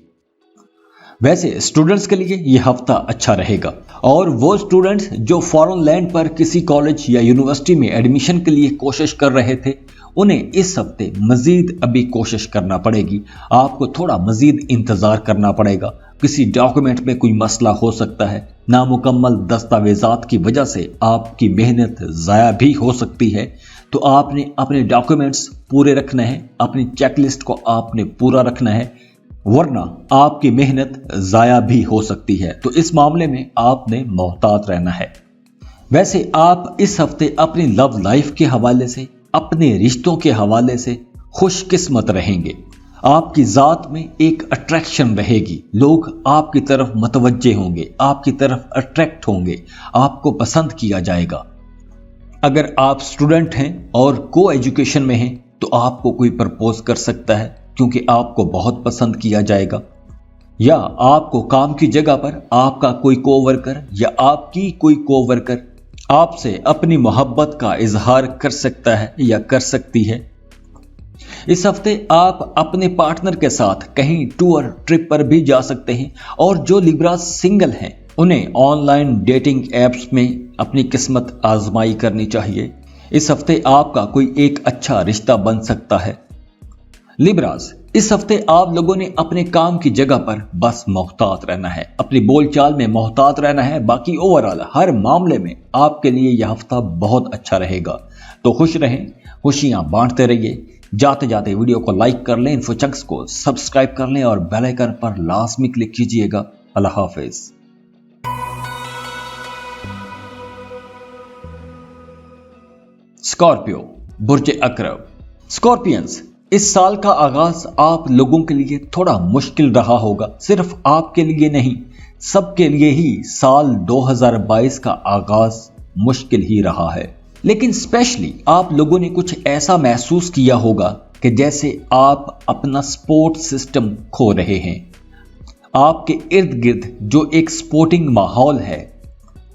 वैसे स्टूडेंट्स के लिए यह हफ्ता अच्छा रहेगा और वो स्टूडेंट्स जो फॉरेन लैंड पर किसी कॉलेज या यूनिवर्सिटी में एडमिशन के लिए कोशिश कर रहे थे, उन्हें इस हफ्ते मजीद अभी कोशिश करना पड़ेगी। आपको थोड़ा मजीद इंतजार करना पड़ेगा। किसी डॉक्यूमेंट में कोई मसला हो सकता है, नामुकम्मल दस्तावेजात की वजह से आपकी मेहनत ज़ाया भी हो सकती है। तो आपने अपने डॉक्यूमेंट्स पूरे रखना है, अपनी चेकलिस्ट को आपने पूरा रखना है, वरना आपकी मेहनत ज़ाया भी हो सकती है। तो इस मामले में आपने मोहतात रहना है। वैसे आप इस हफ्ते अपनी लव लाइफ के हवाले से, अपने रिश्तों के हवाले से खुशकिस्मत रहेंगे। आपकी ज़ात में एक अट्रैक्शन रहेगी, लोग आपकी तरफ मतवज्जे होंगे, आपकी तरफ अट्रैक्ट होंगे, आपको पसंद किया जाएगा। अगर आप स्टूडेंट हैं और को एजुकेशन में हैं, तो आपको कोई प्रपोज कर सकता है क्योंकि आपको बहुत पसंद किया जाएगा। या आपको काम की जगह पर आपका कोई कोवर्कर या आपकी कोई कोवर्कर आपसे अपनी मोहब्बत का इजहार कर सकता है या कर सकती है। इस हफ्ते आप अपने पार्टनर के साथ कहीं टूर ट्रिप पर भी जा सकते हैं और जो लिब्रा सिंगल हैं, उन्हें ऑनलाइन डेटिंग एप्स में अपनी किस्मत आजमाई करनी चाहिए। इस हफ्ते आपका कोई एक अच्छा रिश्ता बन सकता है। लिब्रास, इस हफ्ते आप लोगों ने अपने काम की जगह पर बस मोहतात रहना है, अपनी बोलचाल में मोहतात रहना है। बाकी ओवरऑल हर मामले में आपके लिए यह हफ्ता बहुत अच्छा रहेगा। तो खुश रहें, खुशियां बांटते रहिए। जाते जाते वीडियो को लाइक कर लें, इन्फोचंक्स को सब्सक्राइब कर लें और बेल आइकन पर लाजमी क्लिक कीजिएगा। अल्लाह हाफिज। स्कॉर्पियो, बुर्ज अकरब। स्कॉर्पियंस, इस साल का आगाज आप लोगों के लिए थोड़ा मुश्किल रहा होगा। सिर्फ आपके लिए नहीं, सबके लिए ही साल 2022 का आगाज मुश्किल ही रहा है। लेकिन स्पेशली आप लोगों ने कुछ ऐसा महसूस किया होगा कि जैसे आप अपना सपोर्ट सिस्टम खो रहे हैं। आपके इर्द गिर्द जो एक सपोर्टिंग माहौल है,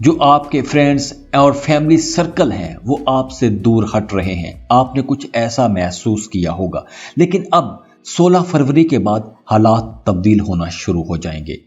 जो आपके फ्रेंड्स और फैमिली सर्कल हैं वो आपसे दूर हट रहे हैं। आपने कुछ ऐसा महसूस किया होगा, लेकिन अब 16 फरवरी के बाद हालात तब्दील होना शुरू हो जाएंगे।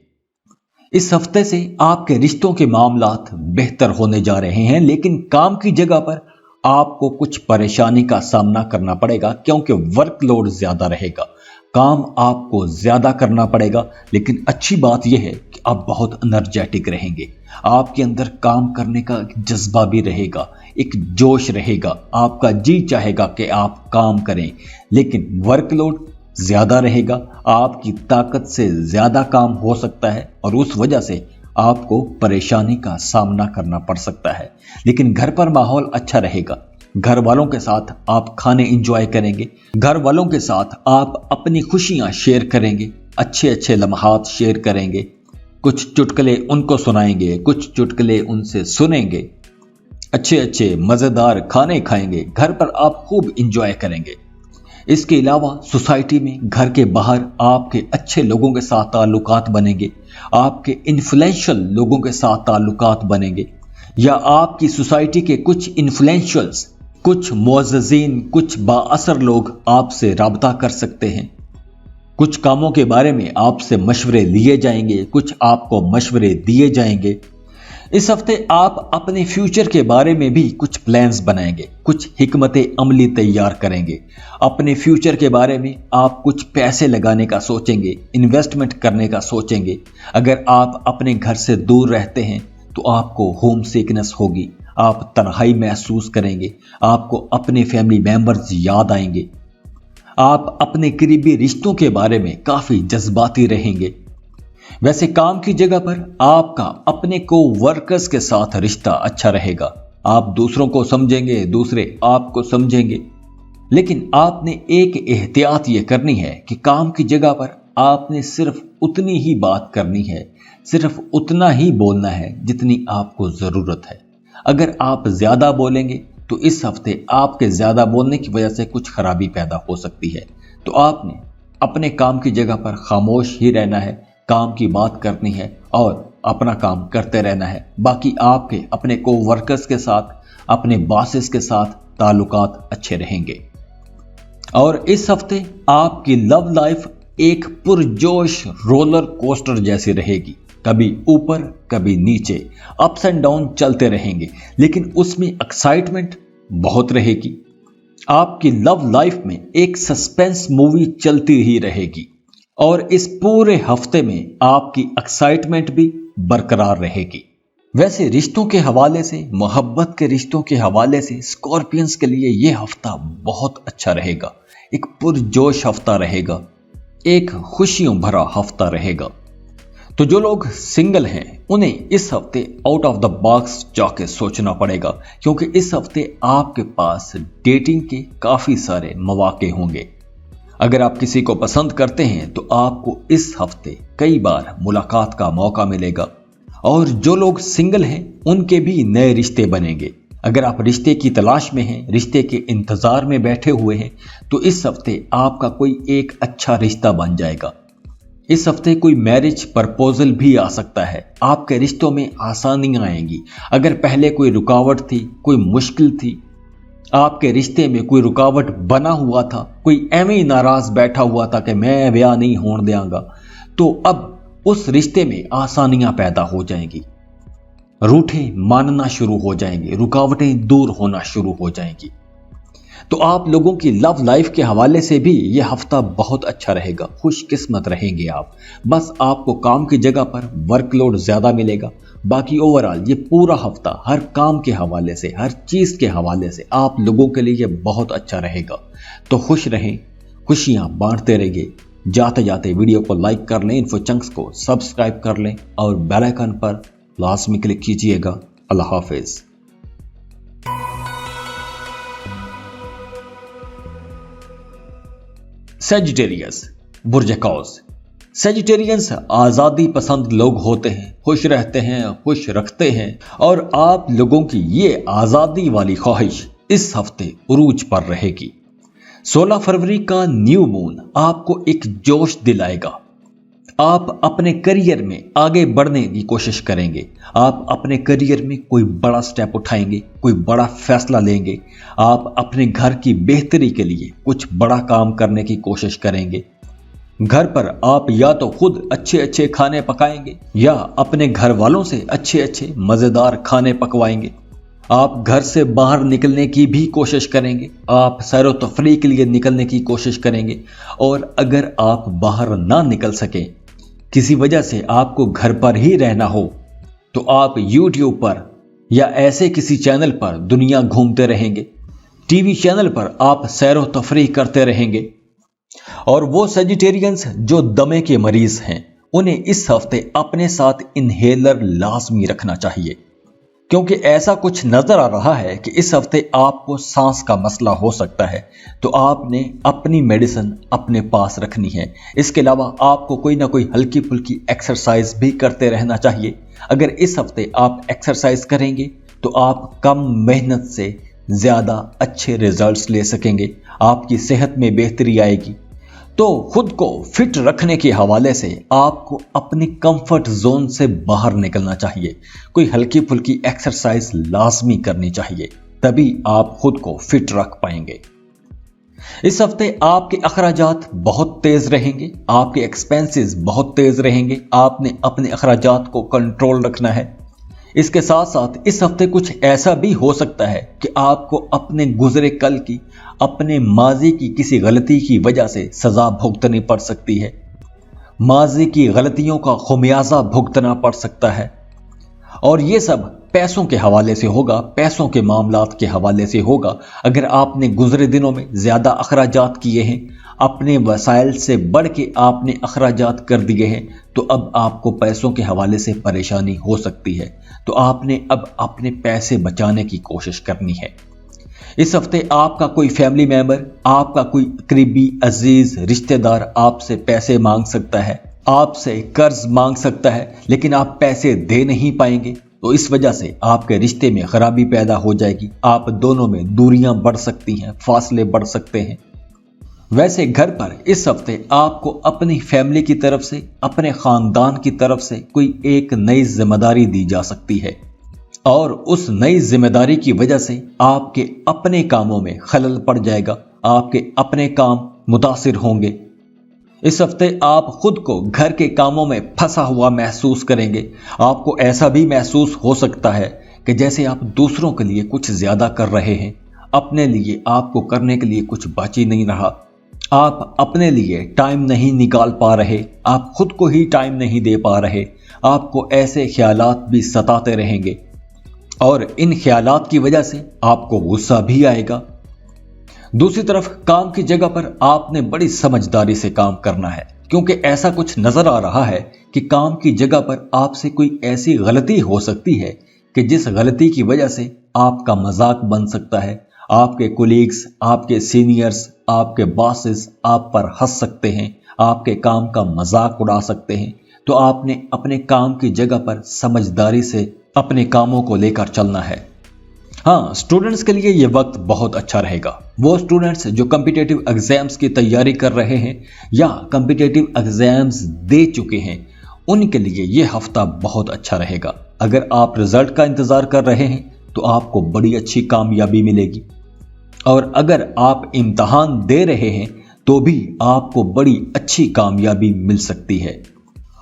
इस हफ्ते से आपके रिश्तों के मामलात बेहतर होने जा रहे हैं, लेकिन काम की जगह पर आपको कुछ परेशानी का सामना करना पड़ेगा क्योंकि वर्कलोड ज्यादा रहेगा। काम आपको ज्यादा करना पड़ेगा, लेकिन अच्छी बात यह है कि आप बहुत एनर्जेटिक रहेंगे। आपके अंदर काम करने का एक जज्बा भी रहेगा, एक जोश रहेगा। आपका जी चाहेगा कि आप काम करें, लेकिन वर्कलोड ज्यादा रहेगा। आपकी ताकत से ज्यादा काम हो सकता है और उस वजह से आपको परेशानी का सामना करना पड़ सकता है। लेकिन घर पर माहौल अच्छा रहेगा। घर वालों के साथ आप खाने एंजॉय करेंगे, घर वालों के साथ आप अपनी खुशियां शेयर करेंगे, अच्छे अच्छे लम्हात शेयर करेंगे, कुछ चुटकुले उनको सुनाएंगे, कुछ चुटकुले उनसे सुनेंगे, अच्छे अच्छे मजेदार खाने खाएंगे, घर पर आप खूब एंजॉय करेंगे। इसके अलावा सोसाइटी में, घर के बाहर आपके अच्छे लोगों के साथ ताल्लुकात बनेंगे, आपके इन्फ्लुएंशियल लोगों के साथ ताल्लुकात बनेंगे, या आपकी सोसाइटी के कुछ इन्फ्लुएंशियल्स, कुछ मुअज़्ज़िज़ीन, कुछ बाअसर लोग आपसे राब्ता कर सकते हैं। कुछ कामों के बारे में आपसे मशवरे लिए जाएंगे, कुछ आपको मशवरे दिए जाएंगे। इस हफ्ते आप अपने फ्यूचर के बारे में भी कुछ प्लान्स बनाएंगे, कुछ हिकमत अमली तैयार करेंगे। अपने फ्यूचर के बारे में आप कुछ पैसे लगाने का सोचेंगे, इन्वेस्टमेंट करने का सोचेंगे। अगर आप अपने घर से दूर रहते हैं तो आपको होम सिकनेस होगी, आप तन्हाई महसूस करेंगे, आपको अपने फैमिली मेंबर्स याद आएंगे। आप अपने करीबी रिश्तों के बारे में काफी जज्बाती रहेंगे। वैसे काम की जगह पर आपका अपने को वर्कर्स के साथ रिश्ता अच्छा रहेगा। आप दूसरों को समझेंगे, दूसरे आपको समझेंगे। लेकिन आपने एक एहतियात ये करनी है कि काम की जगह पर आपने सिर्फ उतनी ही बात करनी है, सिर्फ उतना ही बोलना है जितनी आपको जरूरत है। अगर आप ज्यादा बोलेंगे तो इस हफ्ते आपके ज्यादा बोलने की वजह से कुछ खराबी पैदा हो सकती है। तो आपने अपने काम की जगह पर खामोश ही रहना है, काम की बात करनी है और अपना काम करते रहना है। बाकी आपके अपने को वर्कर्स के साथ, अपने बॉसेस के साथ ताल्लुकात अच्छे रहेंगे। और इस हफ्ते आपकी लव लाइफ एक पुरजोश रोलर कोस्टर जैसी रहेगी, कभी ऊपर कभी नीचे, अप्स एंड डाउन चलते रहेंगे, लेकिन उसमें एक्साइटमेंट बहुत रहेगी। आपकी लव लाइफ में एक सस्पेंस मूवी चलती ही रहेगी और इस पूरे हफ्ते में आपकी एक्साइटमेंट भी बरकरार रहेगी। वैसे रिश्तों के हवाले से, मोहब्बत के रिश्तों के हवाले से स्कॉर्पियंस के लिए यह हफ्ता बहुत अच्छा रहेगा। एक पुरजोश हफ्ता रहेगा, एक खुशियों भरा हफ्ता रहेगा। तो जो लोग सिंगल हैं उन्हें इस हफ्ते आउट ऑफ द बॉक्स जाके सोचना पड़ेगा, क्योंकि इस हफ्ते आपके पास डेटिंग के काफी सारे मौके होंगे। अगर आप किसी को पसंद करते हैं तो आपको इस हफ्ते कई बार मुलाकात का मौका मिलेगा। और जो लोग सिंगल हैं उनके भी नए रिश्ते बनेंगे। अगर आप रिश्ते की तलाश में हैं, रिश्ते के इंतजार में बैठे हुए हैं, तो इस हफ्ते आपका कोई एक अच्छा रिश्ता बन जाएगा। इस हफ्ते कोई मैरिज प्रपोजल भी आ सकता है। आपके रिश्तों में आसानियां आएंगी। अगर पहले कोई रुकावट थी, कोई मुश्किल थी, आपके रिश्ते में कोई रुकावट बना हुआ था, कोई एवं ही नाराज बैठा हुआ था कि मैं ब्याह नहीं होने देंगा, तो अब उस रिश्ते में आसानियां पैदा हो जाएंगी, रूठे मानना शुरू हो जाएंगे, रुकावटें दूर होना शुरू हो जाएंगी। तो आप लोगों की लव लाइफ के हवाले से भी यह हफ्ता बहुत अच्छा रहेगा, खुशकिस्मत रहेंगे आप। बस आपको काम की जगह पर वर्कलोड ज्यादा मिलेगा। बाकी ओवरऑल ये पूरा हफ्ता हर काम के हवाले से, हर चीज के हवाले से आप लोगों के लिए बहुत अच्छा रहेगा। तो खुश रहें, खुशियां बांटते रहिए। जाते जाते वीडियो को लाइक कर लें, इन्फो चंक्स को सब्सक्राइब कर लें और बेल आइकन पर लाजमी क्लिक कीजिएगा। अल्लाह हाफिज। सेजिटेरियस, बुर्ज कौस। सेजिटेरियंस आजादी पसंद लोग होते हैं, खुश रहते हैं, खुश रखते हैं, और आप लोगों की ये आजादी वाली ख्वाहिश इस हफ्ते उरूज पर रहेगी। 16 फरवरी का न्यू मून आपको एक जोश दिलाएगा। आप अपने करियर में आगे बढ़ने की कोशिश करेंगे, आप अपने करियर में कोई बड़ा स्टेप उठाएंगे, कोई बड़ा फैसला लेंगे, आप अपने घर की बेहतरी के लिए कुछ बड़ा काम करने की कोशिश करेंगे। घर पर आप या तो खुद अच्छे अच्छे खाने पकाएंगे या अपने घर वालों से अच्छे अच्छे मज़ेदार खाने पकवाएंगे। आप घर से बाहर निकलने की भी कोशिश करेंगे, आप सैर व तफरीह के लिए निकलने की कोशिश करेंगे। और अगर आप बाहर ना निकल सकें, किसी वजह से आपको घर पर ही रहना हो, तो आप YouTube पर या ऐसे किसी चैनल पर दुनिया घूमते रहेंगे। टीवी चैनल पर आप सैर व तफरीह करते रहेंगे। और वो सेजिटेरियंस जो दमे के मरीज हैं, उन्हें इस हफ्ते अपने साथ इनहेलर लाजमी रखना चाहिए, क्योंकि ऐसा कुछ नजर आ रहा है कि इस हफ्ते आपको सांस का मसला हो सकता है। तो आपने अपनी मेडिसिन अपने पास रखनी है। इसके अलावा आपको कोई ना कोई हल्की फुल्की एक्सरसाइज भी करते रहना चाहिए। अगर इस हफ्ते आप एक्सरसाइज करेंगे तो आप कम मेहनत से ज़्यादा अच्छे रिजल्ट्स ले सकेंगे, आपकी सेहत में बेहतरी आएगी। तो खुद को फिट रखने के हवाले से आपको अपनी कंफर्ट जोन से बाहर निकलना चाहिए। कोई हल्की फुल्की एक्सरसाइज लाजमी करनी चाहिए, तभी आप खुद को फिट रख पाएंगे। इस हफ्ते आपके अखराजात बहुत तेज रहेंगे, आपके एक्सपेंसेस बहुत तेज रहेंगे। आपने अपने अखराजात को कंट्रोल रखना है। इसके साथ साथ इस हफ्ते कुछ ऐसा भी हो सकता है कि आपको अपने गुजरे कल की, अपने माजी की किसी गलती की वजह से सजा भुगतनी पड़ सकती है। माजी की गलतियों का खुमियाजा भुगतना पड़ सकता है। और ये सब पैसों के हवाले से होगा, पैसों के मामलात के हवाले से होगा। अगर आपने गुजरे दिनों में ज़्यादा अखराजात किए हैं, अपने वसाइल से बढ़ के आपने अखराजात कर दिए हैं, तो अब आपको पैसों के हवाले से परेशानी हो सकती है। तो आपने अब अपने पैसे बचाने की कोशिश करनी है। इस हफ्ते आपका कोई फैमिली मेंबर, आपका कोई करीबी अजीज रिश्तेदार आपसे पैसे मांग सकता है, आपसे कर्ज मांग सकता है, लेकिन आप पैसे दे नहीं पाएंगे। तो इस वजह से आपके रिश्ते में खराबी पैदा हो जाएगी, आप दोनों में दूरियां बढ़ सकती हैं, फासले बढ़ सकते हैं। वैसे घर पर इस हफ्ते आपको अपनी फैमिली की तरफ से, अपने खानदान की तरफ से कोई एक नई जिम्मेदारी दी जा सकती है, और उस नई जिम्मेदारी की वजह से आपके अपने कामों में खलल पड़ जाएगा, आपके अपने काम मुतासिर होंगे। इस हफ्ते आप खुद को घर के कामों में फंसा हुआ महसूस करेंगे। आपको ऐसा भी महसूस हो सकता है कि जैसे आप दूसरों के लिए कुछ ज्यादा कर रहे हैं, अपने लिए आपको करने के लिए कुछ बच ही नहीं रहा। आप अपने लिए टाइम नहीं निकाल पा रहे, आप खुद को ही टाइम नहीं दे पा रहे। आपको ऐसे ख्यालात भी सताते रहेंगे, और इन ख्यालात की वजह से आपको गुस्सा भी आएगा। दूसरी तरफ काम की जगह पर आपने बड़ी समझदारी से काम करना है, क्योंकि ऐसा कुछ नजर आ रहा है कि काम की जगह पर आपसे कोई ऐसी गलती हो सकती है कि जिस गलती की वजह से आपका मजाक बन सकता है। आपके कोलीग्स, आपके सीनियर्स, आपके बॉसेस आप पर हंस सकते हैं, आपके काम का मजाक उड़ा सकते हैं। तो आपने अपने काम की जगह पर समझदारी से अपने कामों को लेकर चलना है। हाँ, स्टूडेंट्स के लिए ये वक्त बहुत अच्छा रहेगा। वो स्टूडेंट्स जो कॉम्पिटिटिव एग्जाम्स की तैयारी कर रहे हैं या कॉम्पिटिटिव एग्जाम्स दे चुके हैं, उनके लिए ये हफ्ता बहुत अच्छा रहेगा। अगर आप रिजल्ट का इंतजार कर रहे हैं तो आपको बड़ी अच्छी कामयाबी मिलेगी, और अगर आप इम्तहान दे रहे हैं तो भी आपको बड़ी अच्छी कामयाबी मिल सकती है।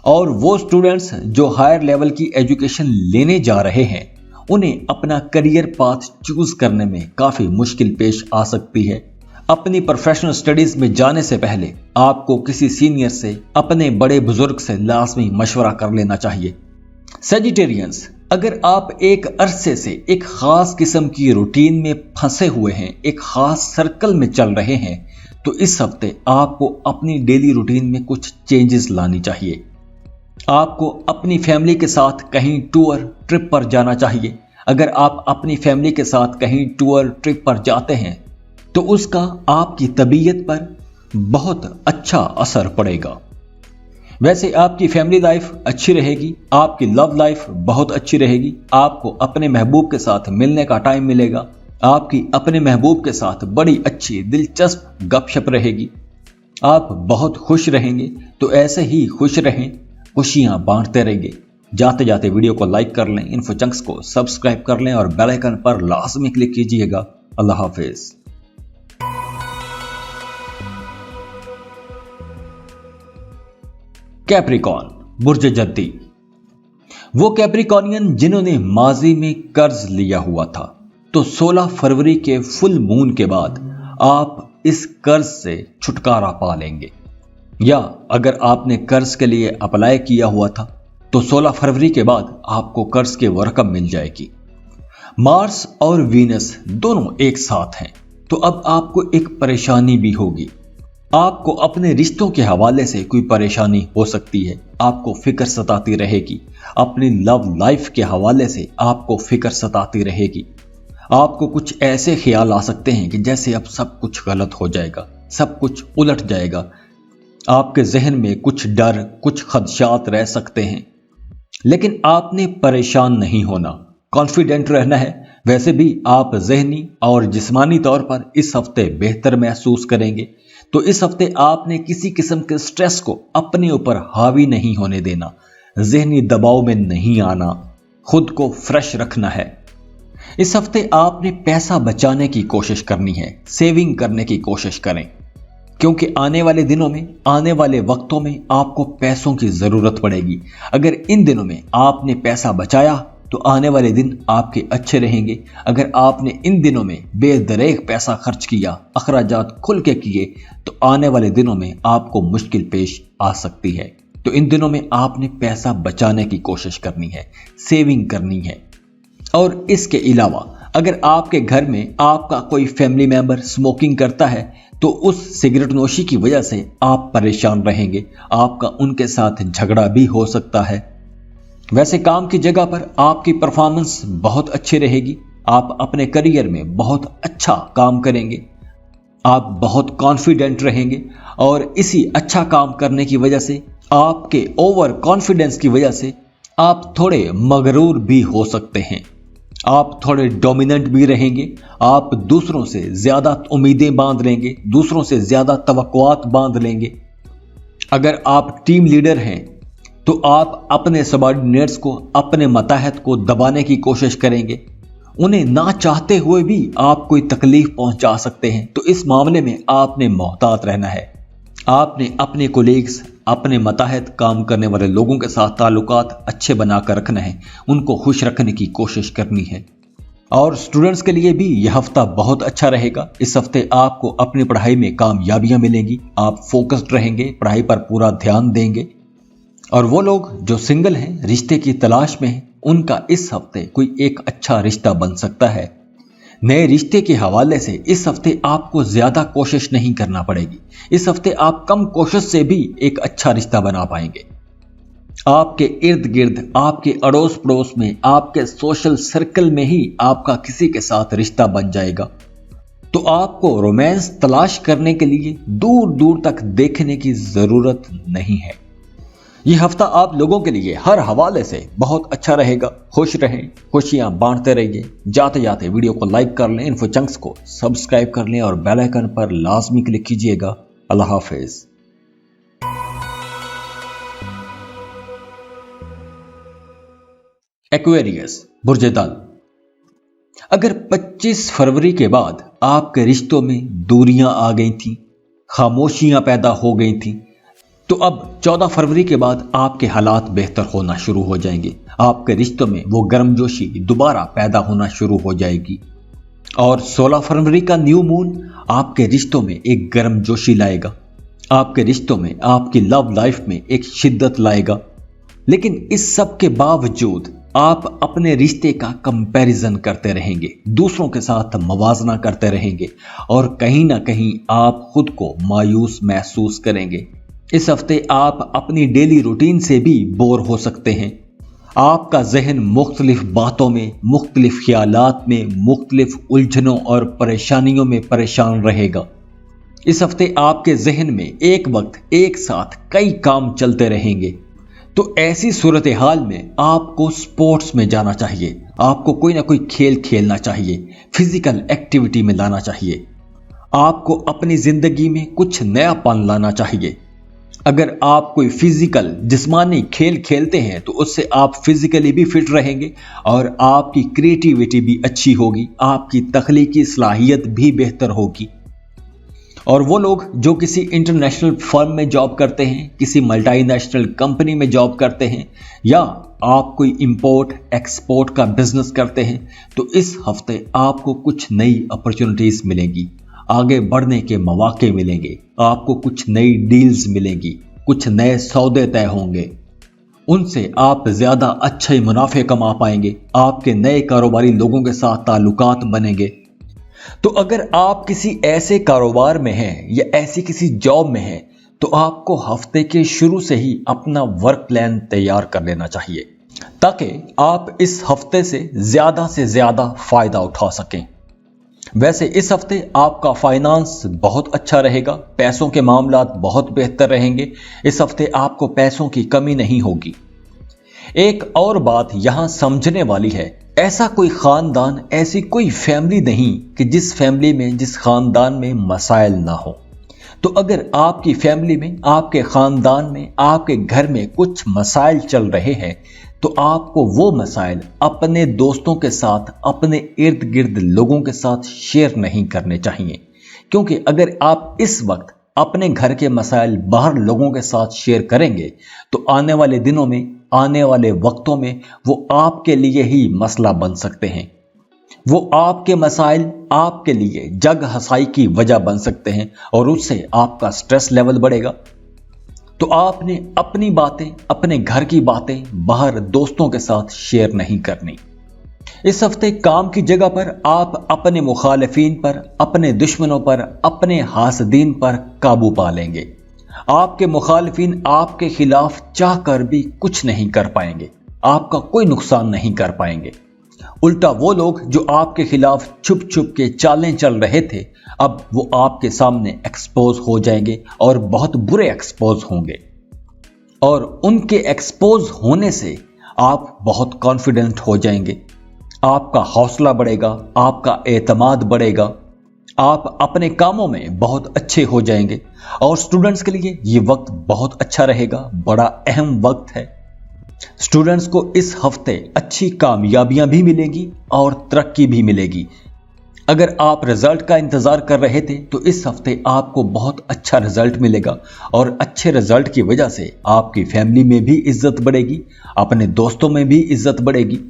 और वो स्टूडेंट्स जो हायर लेवल की एजुकेशन लेने जा रहे हैं, उन्हें अपना करियर पाथ चूज करने में काफी मुश्किल पेश आ सकती है। अपनी प्रोफेशनल स्टडीज में जाने से पहले आपको किसी सीनियर से, अपने बड़े बुजुर्ग से लाजमी मशवरा कर लेना चाहिए। सेजिटेरियंस, अगर आप एक अरसे से एक खास किस्म की रूटीन में फंसे हुए हैं, एक खास सर्कल में चल रहे हैं, तो इस हफ्ते आपको अपनी डेली रूटीन में कुछ चेंजेस लानी चाहिए। आपको अपनी फैमिली के साथ कहीं टूर ट्रिप पर जाना चाहिए। अगर आप अपनी फैमिली के साथ कहीं टूर ट्रिप पर जाते हैं तो उसका आपकी तबीयत पर बहुत अच्छा असर पड़ेगा। वैसे आपकी फैमिली लाइफ अच्छी रहेगी, आपकी लव लाइफ बहुत अच्छी रहेगी। आपको अपने महबूब के साथ मिलने का टाइम मिलेगा, आपकी अपने महबूब के साथ बड़ी अच्छी दिलचस्प गपशप रहेगी। आप बहुत खुश रहेंगे तो ऐसे ही खुश रहें, खुशियां बांटते रहिए। जाते जाते वीडियो को लाइक कर लें, इन्फो चंक्स को सब्सक्राइब कर लें और बेल आइकन पर लाजमी क्लिक कीजिएगा। अल्लाह हाफिज। कैप्रिकॉन, बुर्ज जद्दी। वो कैप्रिकॉनियन जिन्होंने माजी में कर्ज लिया हुआ था, तो 16 फरवरी के फुल मून के बाद आप इस कर्ज से छुटकारा पा लेंगे। या अगर आपने कर्ज के लिए अप्लाई किया हुआ था तो 16 फरवरी के बाद आपको कर्ज की वो रकम मिल जाएगी। मार्स और वीनस दोनों एक साथ हैं, तो अब आपको एक परेशानी भी होगी। आपको अपने रिश्तों के हवाले से कोई परेशानी हो सकती है, आपको फिक्र सताती रहेगी। अपनी लव लाइफ के हवाले से आपको फिक्र सताती रहेगी। आपको कुछ ऐसे ख्याल आ सकते हैं कि जैसे अब सब कुछ गलत हो जाएगा, सब कुछ उलट जाएगा। आपके जहन में कुछ डर, कुछ खदशात रह सकते हैं, लेकिन आपने परेशान नहीं होना, कॉन्फिडेंट रहना है। वैसे भी आप जहनी और जिस्मानी तौर पर इस हफ्ते बेहतर महसूस करेंगे, तो इस हफ्ते आपने किसी किस्म के स्ट्रेस को अपने ऊपर हावी नहीं होने देना, जहनी दबाव में नहीं आना, खुद को फ्रेश रखना है। इस हफ्ते आपने पैसा बचाने की कोशिश करनी है, सेविंग करने की कोशिश करें, क्योंकि आने वाले दिनों में, आने वाले वक्तों में आपको पैसों की जरूरत पड़ेगी। अगर इन दिनों में आपने पैसा बचाया तो आने वाले दिन आपके अच्छे रहेंगे। अगर आपने इन दिनों में बेदरेक पैसा खर्च किया, अखराजात खुल के किए, तो आने वाले दिनों में आपको मुश्किल पेश आ सकती है। तो इन दिनों में आपने पैसा बचाने की कोशिश करनी है, सेविंग करनी है। और इसके अलावा अगर आपके घर में आपका कोई फैमिली मेंबर स्मोकिंग करता है तो उस सिगरेट नोशी की वजह से आप परेशान रहेंगे, आपका उनके साथ झगड़ा भी हो सकता है। वैसे काम की जगह पर आपकी परफॉर्मेंस बहुत अच्छी रहेगी, आप अपने करियर में बहुत अच्छा काम करेंगे, आप बहुत कॉन्फिडेंट रहेंगे और इसी अच्छा काम करने की वजह से, आपके ओवर कॉन्फिडेंस की वजह से आप थोड़े मगरूर भी हो सकते हैं, आप थोड़े डोमिनेंट भी रहेंगे। आप दूसरों से ज्यादा उम्मीदें बांध लेंगे, दूसरों से ज्यादा तवक्कुआत बांध लेंगे। अगर आप टीम लीडर हैं तो आप अपने सबऑर्डिनेट्स को, अपने मताहत को दबाने की कोशिश करेंगे, उन्हें ना चाहते हुए भी आप कोई तकलीफ पहुंचा सकते हैं। तो इस मामले में आपने मोहतात रहना है। आपने अपने कोलीग्स, अपने मताहत काम करने वाले लोगों के साथ ताल्लुकात अच्छे बनाकर रखना है, उनको खुश रखने की कोशिश करनी है। और स्टूडेंट्स के लिए भी यह हफ्ता बहुत अच्छा रहेगा। इस हफ्ते आपको अपनी पढ़ाई में कामयाबियां मिलेंगी, आप फोकस्ड रहेंगे, पढ़ाई पर पूरा ध्यान देंगे। और वो लोग जो सिंगल हैं, रिश्ते की तलाश में हैं, उनका इस हफ्ते कोई एक अच्छा रिश्ता बन सकता है। नए रिश्ते के हवाले से इस हफ्ते आपको ज्यादा कोशिश नहीं करना पड़ेगी। इस हफ्ते आप कम कोशिश से भी एक अच्छा रिश्ता बना पाएंगे। आपके इर्द गिर्द, आपके अड़ोस पड़ोस में, आपके सोशल सर्कल में ही आपका किसी के साथ रिश्ता बन जाएगा। तो आपको रोमांस तलाश करने के लिए दूर दूर तक देखने की जरूरत नहीं है। यह हफ्ता आप लोगों के लिए हर हवाले से बहुत अच्छा रहेगा। खुश रहें, खुशियां बांटते रहिए। जाते जाते वीडियो को लाइक कर लें, इन्फो चंक्स को सब्सक्राइब कर लें और बेल आइकन पर लाजमी क्लिक कीजिएगा। अल्लाह हाफिज। एक्वेरियस, बुर्ज दल। अगर 25 फरवरी के बाद आपके रिश्तों में दूरियां आ गई थी, खामोशियां पैदा हो गई थी, तो अब 14 फरवरी के बाद आपके हालात बेहतर होना शुरू हो जाएंगे। आपके रिश्तों में वो गर्मजोशी दोबारा पैदा होना शुरू हो जाएगी। और 16 फरवरी का न्यू मून आपके रिश्तों में एक गर्मजोशी लाएगा, आपके रिश्तों में, आपकी लव लाइफ में एक शिद्दत लाएगा। लेकिन इस सब के बावजूद आप अपने रिश्ते का कंपैरिजन करते रहेंगे, दूसरों के साथ मवाजना करते रहेंगे और कहीं ना कहीं आप खुद को मायूस महसूस करेंगे। इस हफ्ते आप अपनी डेली रूटीन से भी बोर हो सकते हैं। आपका जहन मुख्तलिफ बातों में, मुख्तलिफ ख्यालात में, मुख्तलिफ उलझनों और परेशानियों में परेशान रहेगा। इस हफ्ते आपके जहन में एक वक्त एक साथ कई काम चलते रहेंगे। तो ऐसी सूरत हाल में आपको स्पोर्ट्स में जाना चाहिए, आपको कोई ना कोई खेल खेलना चाहिए, फिजिकल एक्टिविटी में लाना चाहिए। आपको अपनी जिंदगी में कुछ नयापन लाना चाहिए। अगर आप कोई फिजिकल जिस्मानी खेल खेलते हैं तो उससे आप फिजिकली भी फिट रहेंगे और आपकी क्रिएटिविटी भी अच्छी होगी, आपकी तख्लीकी सलाहियत भी बेहतर होगी। और वो लोग जो किसी इंटरनेशनल फर्म में जॉब करते हैं, किसी मल्टीनेशनल कंपनी में जॉब करते हैं, या आप कोई इंपोर्ट एक्सपोर्ट का बिजनेस करते हैं, तो इस हफ्ते आपको कुछ नई अपॉर्चुनिटीज मिलेंगी, आगे बढ़ने के मौके मिलेंगे, आपको कुछ नई डील्स मिलेंगी, कुछ नए सौदे तय होंगे, उनसे आप ज्यादा अच्छे मुनाफे कमा पाएंगे, आपके नए कारोबारी लोगों के साथ ताल्लुकात बनेंगे। तो अगर आप किसी ऐसे कारोबार में हैं या ऐसी किसी जॉब में हैं तो आपको हफ्ते के शुरू से ही अपना वर्क प्लान तैयार कर लेना चाहिए ताकि आप इस हफ्ते से ज्यादा फायदा उठा सकें। वैसे इस हफ्ते आपका फाइनेंस बहुत अच्छा रहेगा, पैसों के मामलात बहुत बेहतर रहेंगे। इस हफ्ते आपको पैसों की कमी नहीं होगी। एक और बात यहां समझने वाली है, ऐसा कोई खानदान, ऐसी कोई फैमिली नहीं कि जिस फैमिली में, जिस खानदान में मसाइल ना हो। तो अगर आपकी फैमिली में, आपके खानदान में, आपके घर में कुछ मसाइल चल रहे हैं तो आपको वो मसाइल अपने दोस्तों के साथ, अपने इर्द गिर्द लोगों के साथ शेयर नहीं करने चाहिए, क्योंकि अगर आप इस वक्त अपने घर के मसाइल बाहर लोगों के साथ शेयर करेंगे तो आने वाले दिनों में, आने वाले वक्तों में वो आपके लिए ही मसला बन सकते हैं। वो आपके मसाइल आपके लिए जग हसाई की वजह बन सकते हैं और उससे आपका स्ट्रेस लेवल बढ़ेगा। तो आपने अपनी बातें, अपने घर की बातें बाहर दोस्तों के साथ शेयर नहीं करनी। इस हफ्ते काम की जगह पर आप अपने मुखालिफिन पर, अपने दुश्मनों पर, अपने हासदीन पर काबू पा लेंगे। आपके मुखालिफिन आपके खिलाफ चाह कर भी कुछ नहीं कर पाएंगे, आपका कोई नुकसान नहीं कर पाएंगे। उल्टा वो लोग जो आपके खिलाफ छुप छुप के चालें चल रहे थे, अब वो आपके सामने एक्सपोज हो जाएंगे और बहुत बुरे एक्सपोज होंगे। और उनके एक्सपोज होने से आप बहुत कॉन्फिडेंट हो जाएंगे, आपका हौसला बढ़ेगा, आपका एतमाद बढ़ेगा, आप अपने कामों में बहुत अच्छे हो जाएंगे। और स्टूडेंट्स के लिए ये वक्त बहुत अच्छा रहेगा, बड़ा अहम वक्त है। स्टूडेंट्स को इस हफ्ते अच्छी कामयाबियां भी मिलेंगी और तरक्की भी मिलेगी। अगर आप रिजल्ट का इंतजार कर रहे थे तो इस हफ्ते आपको बहुत अच्छा रिजल्ट मिलेगा और अच्छे रिजल्ट की वजह से आपकी फैमिली में भी इज्जत बढ़ेगी, अपने दोस्तों में भी इज्जत बढ़ेगी।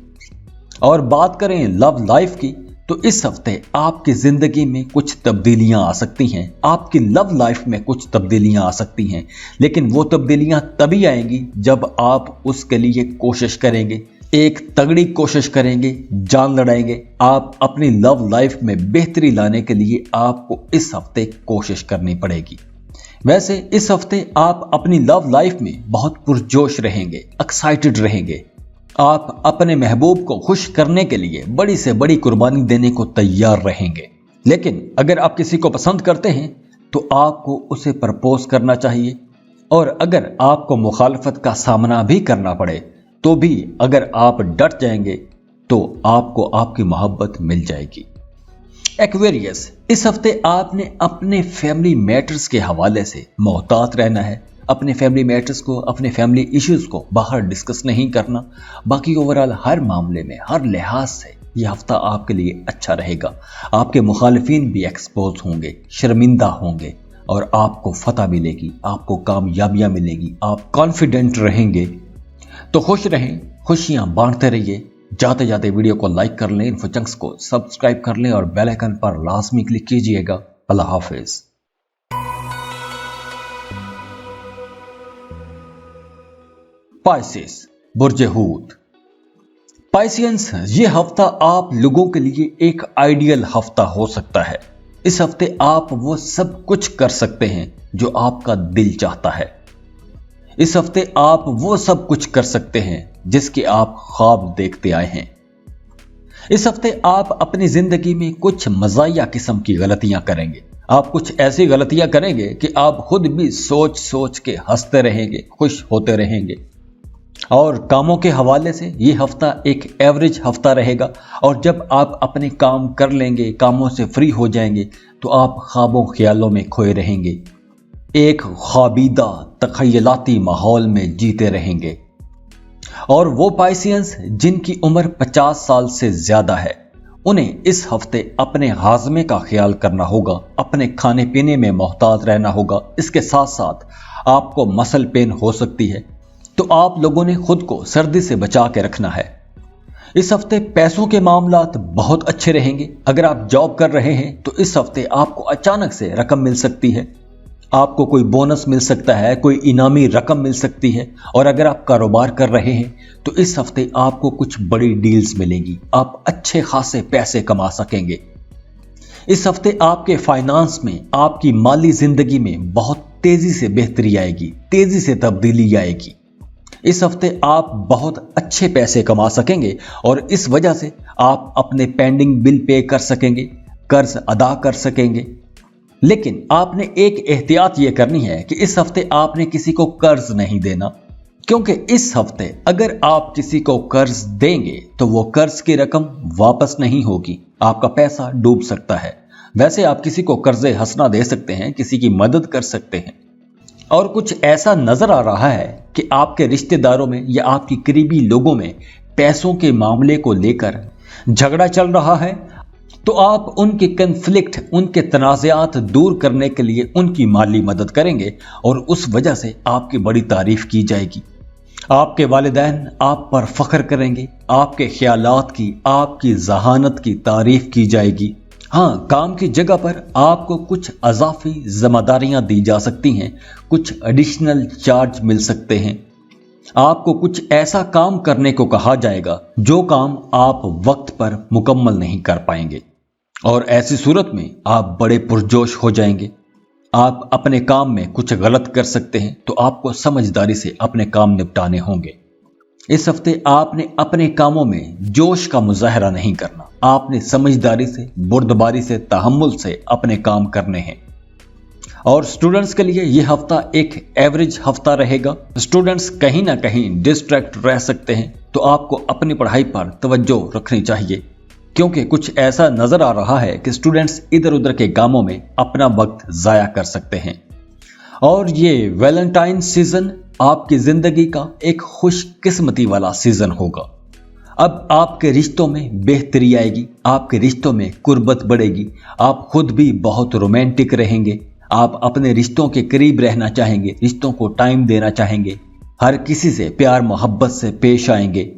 और बात करें लव लाइफ की, तो इस हफ्ते आपकी जिंदगी में कुछ तब्दीलियां आ सकती हैं, आपकी लव लाइफ में कुछ तब्दीलियां आ सकती हैं, लेकिन वो तब्दीलियां तभी आएंगी जब आप उसके लिए कोशिश करेंगे, एक तगड़ी कोशिश करेंगे, जान लड़ाएंगे। आप अपनी लव लाइफ में बेहतरी लाने के लिए आपको इस हफ्ते कोशिश करनी पड़ेगी। वैसे इस हफ्ते आप अपनी लव लाइफ में बहुत पुरजोश रहेंगे, एक्साइटेड रहेंगे। आप अपने महबूब को खुश करने के लिए बड़ी से बड़ी कुर्बानी देने को तैयार रहेंगे। लेकिन अगर आप किसी को पसंद करते हैं तो आपको उसे प्रपोज करना चाहिए, और अगर आपको मुखालफत का सामना भी करना पड़े तो भी अगर आप डट जाएंगे तो आपको आपकी मोहब्बत मिल जाएगी। एक्वेरियस, इस हफ्ते आपने अपने फैमिली मैटर्स के हवाले से मोहतात रहना है। अपने फैमिली मैटर्स को, अपने फैमिली इश्यूज को बाहर डिस्कस नहीं करना। बाकी ओवरऑल हर मामले में, हर लिहाज से यह हफ्ता आपके लिए अच्छा रहेगा। आपके मुखालिफिन भी एक्सपोज होंगे, शर्मिंदा होंगे और आपको फतह मिलेगी, आपको कामयाबियां मिलेगी, आप कॉन्फिडेंट रहेंगे। तो खुश रहें, खुशियां बांटते रहिए। जाते जाते वीडियो को लाइक कर लें, इन्फोचंक्स को सब्सक्राइब कर लें और बेल आइकन पर लाजमी क्लिक कीजिएगा। अल्लाह हाफिज। पाइसेस, बुर्जे हूत। पाइसियंस, ये हफ्ता आप लोगों के लिए एक आइडियल हफ्ता हो सकता है। इस हफ्ते आप वो सब कुछ कर सकते हैं जो आपका दिल चाहता है। इस हफ्ते आप वो सब कुछ कर सकते हैं जिसके आप ख्वाब देखते आए हैं। इस हफ्ते आप अपनी जिंदगी में कुछ मज़ाहिया किस्म की गलतियां करेंगे। आप कुछ ऐसी गलतियां करेंगे कि आप खुद भी सोच सोच के हंसते रहेंगे, खुश होते रहेंगे। और कामों के हवाले से ये हफ्ता एक एवरेज हफ्ता रहेगा, और जब आप अपने काम कर लेंगे, कामों से फ्री हो जाएंगे, तो आप ख्वाबों ख्यालों में खोए रहेंगे, एक ख्वाबीदा तखयलाती माहौल में जीते रहेंगे। और वो पाइसियंस जिनकी उम्र 50 साल से ज्यादा है, उन्हें इस हफ्ते अपने हाजमे का ख्याल करना होगा, अपने खाने पीने में मोहतात रहना होगा। इसके साथ साथ आपको मसल पेन हो सकती है, तो आप लोगों ने खुद को सर्दी से बचा के रखना है। इस हफ्ते पैसों के मामलात बहुत अच्छे रहेंगे। अगर आप जॉब कर रहे हैं तो इस हफ्ते आपको अचानक से रकम मिल सकती है, आपको कोई बोनस मिल सकता है, कोई इनामी रकम मिल सकती है। और अगर आप कारोबार कर रहे हैं तो इस हफ्ते आपको कुछ बड़ी डील्स मिलेंगी, आप अच्छे खासे पैसे कमा सकेंगे। इस हफ्ते आपके फाइनेंस में, आपकी माली जिंदगी में बहुत तेजी से बेहतरी आएगी, तेजी से तब्दीली आएगी। इस हफ्ते आप बहुत अच्छे पैसे कमा सकेंगे और इस वजह से आप अपने पेंडिंग बिल पे कर सकेंगे, कर्ज अदा कर सकेंगे। लेकिन आपने एक एहतियात यह करनी है कि इस हफ्ते आपने किसी को कर्ज नहीं देना, क्योंकि इस हफ्ते अगर आप किसी को कर्ज देंगे तो वो कर्ज की रकम वापस नहीं होगी, आपका पैसा डूब सकता है। वैसे आप किसी को कर्ज हसना दे सकते हैं, किसी की मदद कर सकते हैं। और कुछ ऐसा नजर आ रहा है कि आपके रिश्तेदारों में या आपकी करीबी लोगों में पैसों के मामले को लेकर झगड़ा चल रहा है, तो आप उनके कन्फ्लिक्ट, उनके तनाज़ात दूर करने के लिए उनकी माली मदद करेंगे और उस वजह से आपकी बड़ी तारीफ की जाएगी। आपके वालिदैन आप पर फख्र करेंगे, आपके ख्यालात की, आपकी जहानत की तारीफ की जाएगी। हाँ, काम की जगह पर आपको कुछ अजाफी जिम्मेदारियां दी जा सकती हैं, कुछ एडिशनल चार्ज मिल सकते हैं। आपको कुछ ऐसा काम करने को कहा जाएगा जो काम आप वक्त पर मुकम्मल नहीं कर पाएंगे, और ऐसी सूरत में आप बड़े पुरजोश हो जाएंगे। आप अपने काम में कुछ गलत कर सकते हैं, तो आपको समझदारी से अपने काम निपटाने होंगे। इस हफ्ते आपने अपने कामों में जोश का मुजाहरा नहीं करना, आपने समझदारी से, बुर्दबारी से, तहम्मुल से अपने काम करने हैं। और स्टूडेंट्स के लिए यह हफ्ता एक एवरेज हफ्ता रहेगा। स्टूडेंट्स कहीं ना कहीं डिस्ट्रैक्ट रह सकते हैं, तो आपको अपनी पढ़ाई पर तवज्जो रखनी चाहिए, क्योंकि कुछ ऐसा नजर आ रहा है कि स्टूडेंट्स इधर उधर के कामों में अपना वक्त जाया कर सकते हैं। और ये वैलेंटाइन सीजन आपकी जिंदगी का एक खुशकिस्मती वाला सीजन होगा। अब आपके रिश्तों में बेहतरी आएगी, आपके रिश्तों में कुर्बत बढ़ेगी, आप खुद भी बहुत रोमांटिक रहेंगे, आप अपने रिश्तों के करीब रहना चाहेंगे, रिश्तों को टाइम देना चाहेंगे, हर किसी से प्यार मोहब्बत से पेश आएंगे।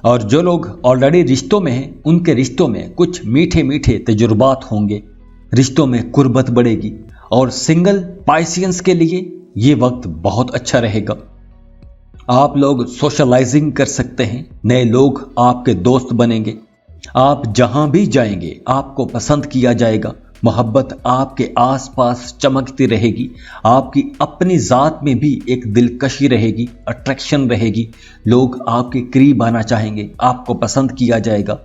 और जो लोग ऑलरेडी रिश्तों में हैं, उनके रिश्तों में कुछ मीठे मीठे तजुर्बात होंगे, रिश्तों में कुर्बत बढ़ेगी। और सिंगल पाइसियंस के लिए ये वक्त बहुत अच्छा रहेगा। आप लोग सोशलाइजिंग कर सकते हैं, नए लोग आपके दोस्त बनेंगे, आप जहां भी जाएंगे आपको पसंद किया जाएगा, मोहब्बत आपके आसपास चमकती रहेगी, आपकी अपनी ज़ात में भी एक दिलकशी रहेगी, अट्रैक्शन रहेगी, लोग आपके करीब आना चाहेंगे, आपको पसंद किया जाएगा।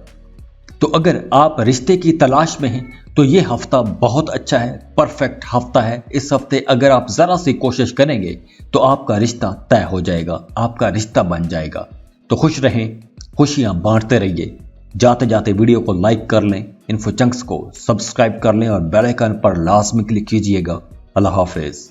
तो अगर आप रिश्ते की तलाश में हैं तो ये हफ्ता बहुत अच्छा है, परफेक्ट हफ्ता है। इस हफ्ते अगर आप ज़रा सी कोशिश करेंगे तो आपका रिश्ता तय हो जाएगा, आपका रिश्ता बन जाएगा। तो खुश रहें, खुशियां बांटते रहिए। जाते जाते वीडियो को लाइक कर लें, इन्फो चंक्स को सब्सक्राइब कर लें और बेल आइकन पर लाजमी क्लिक कीजिएगा। अल्लाह हाफिज़।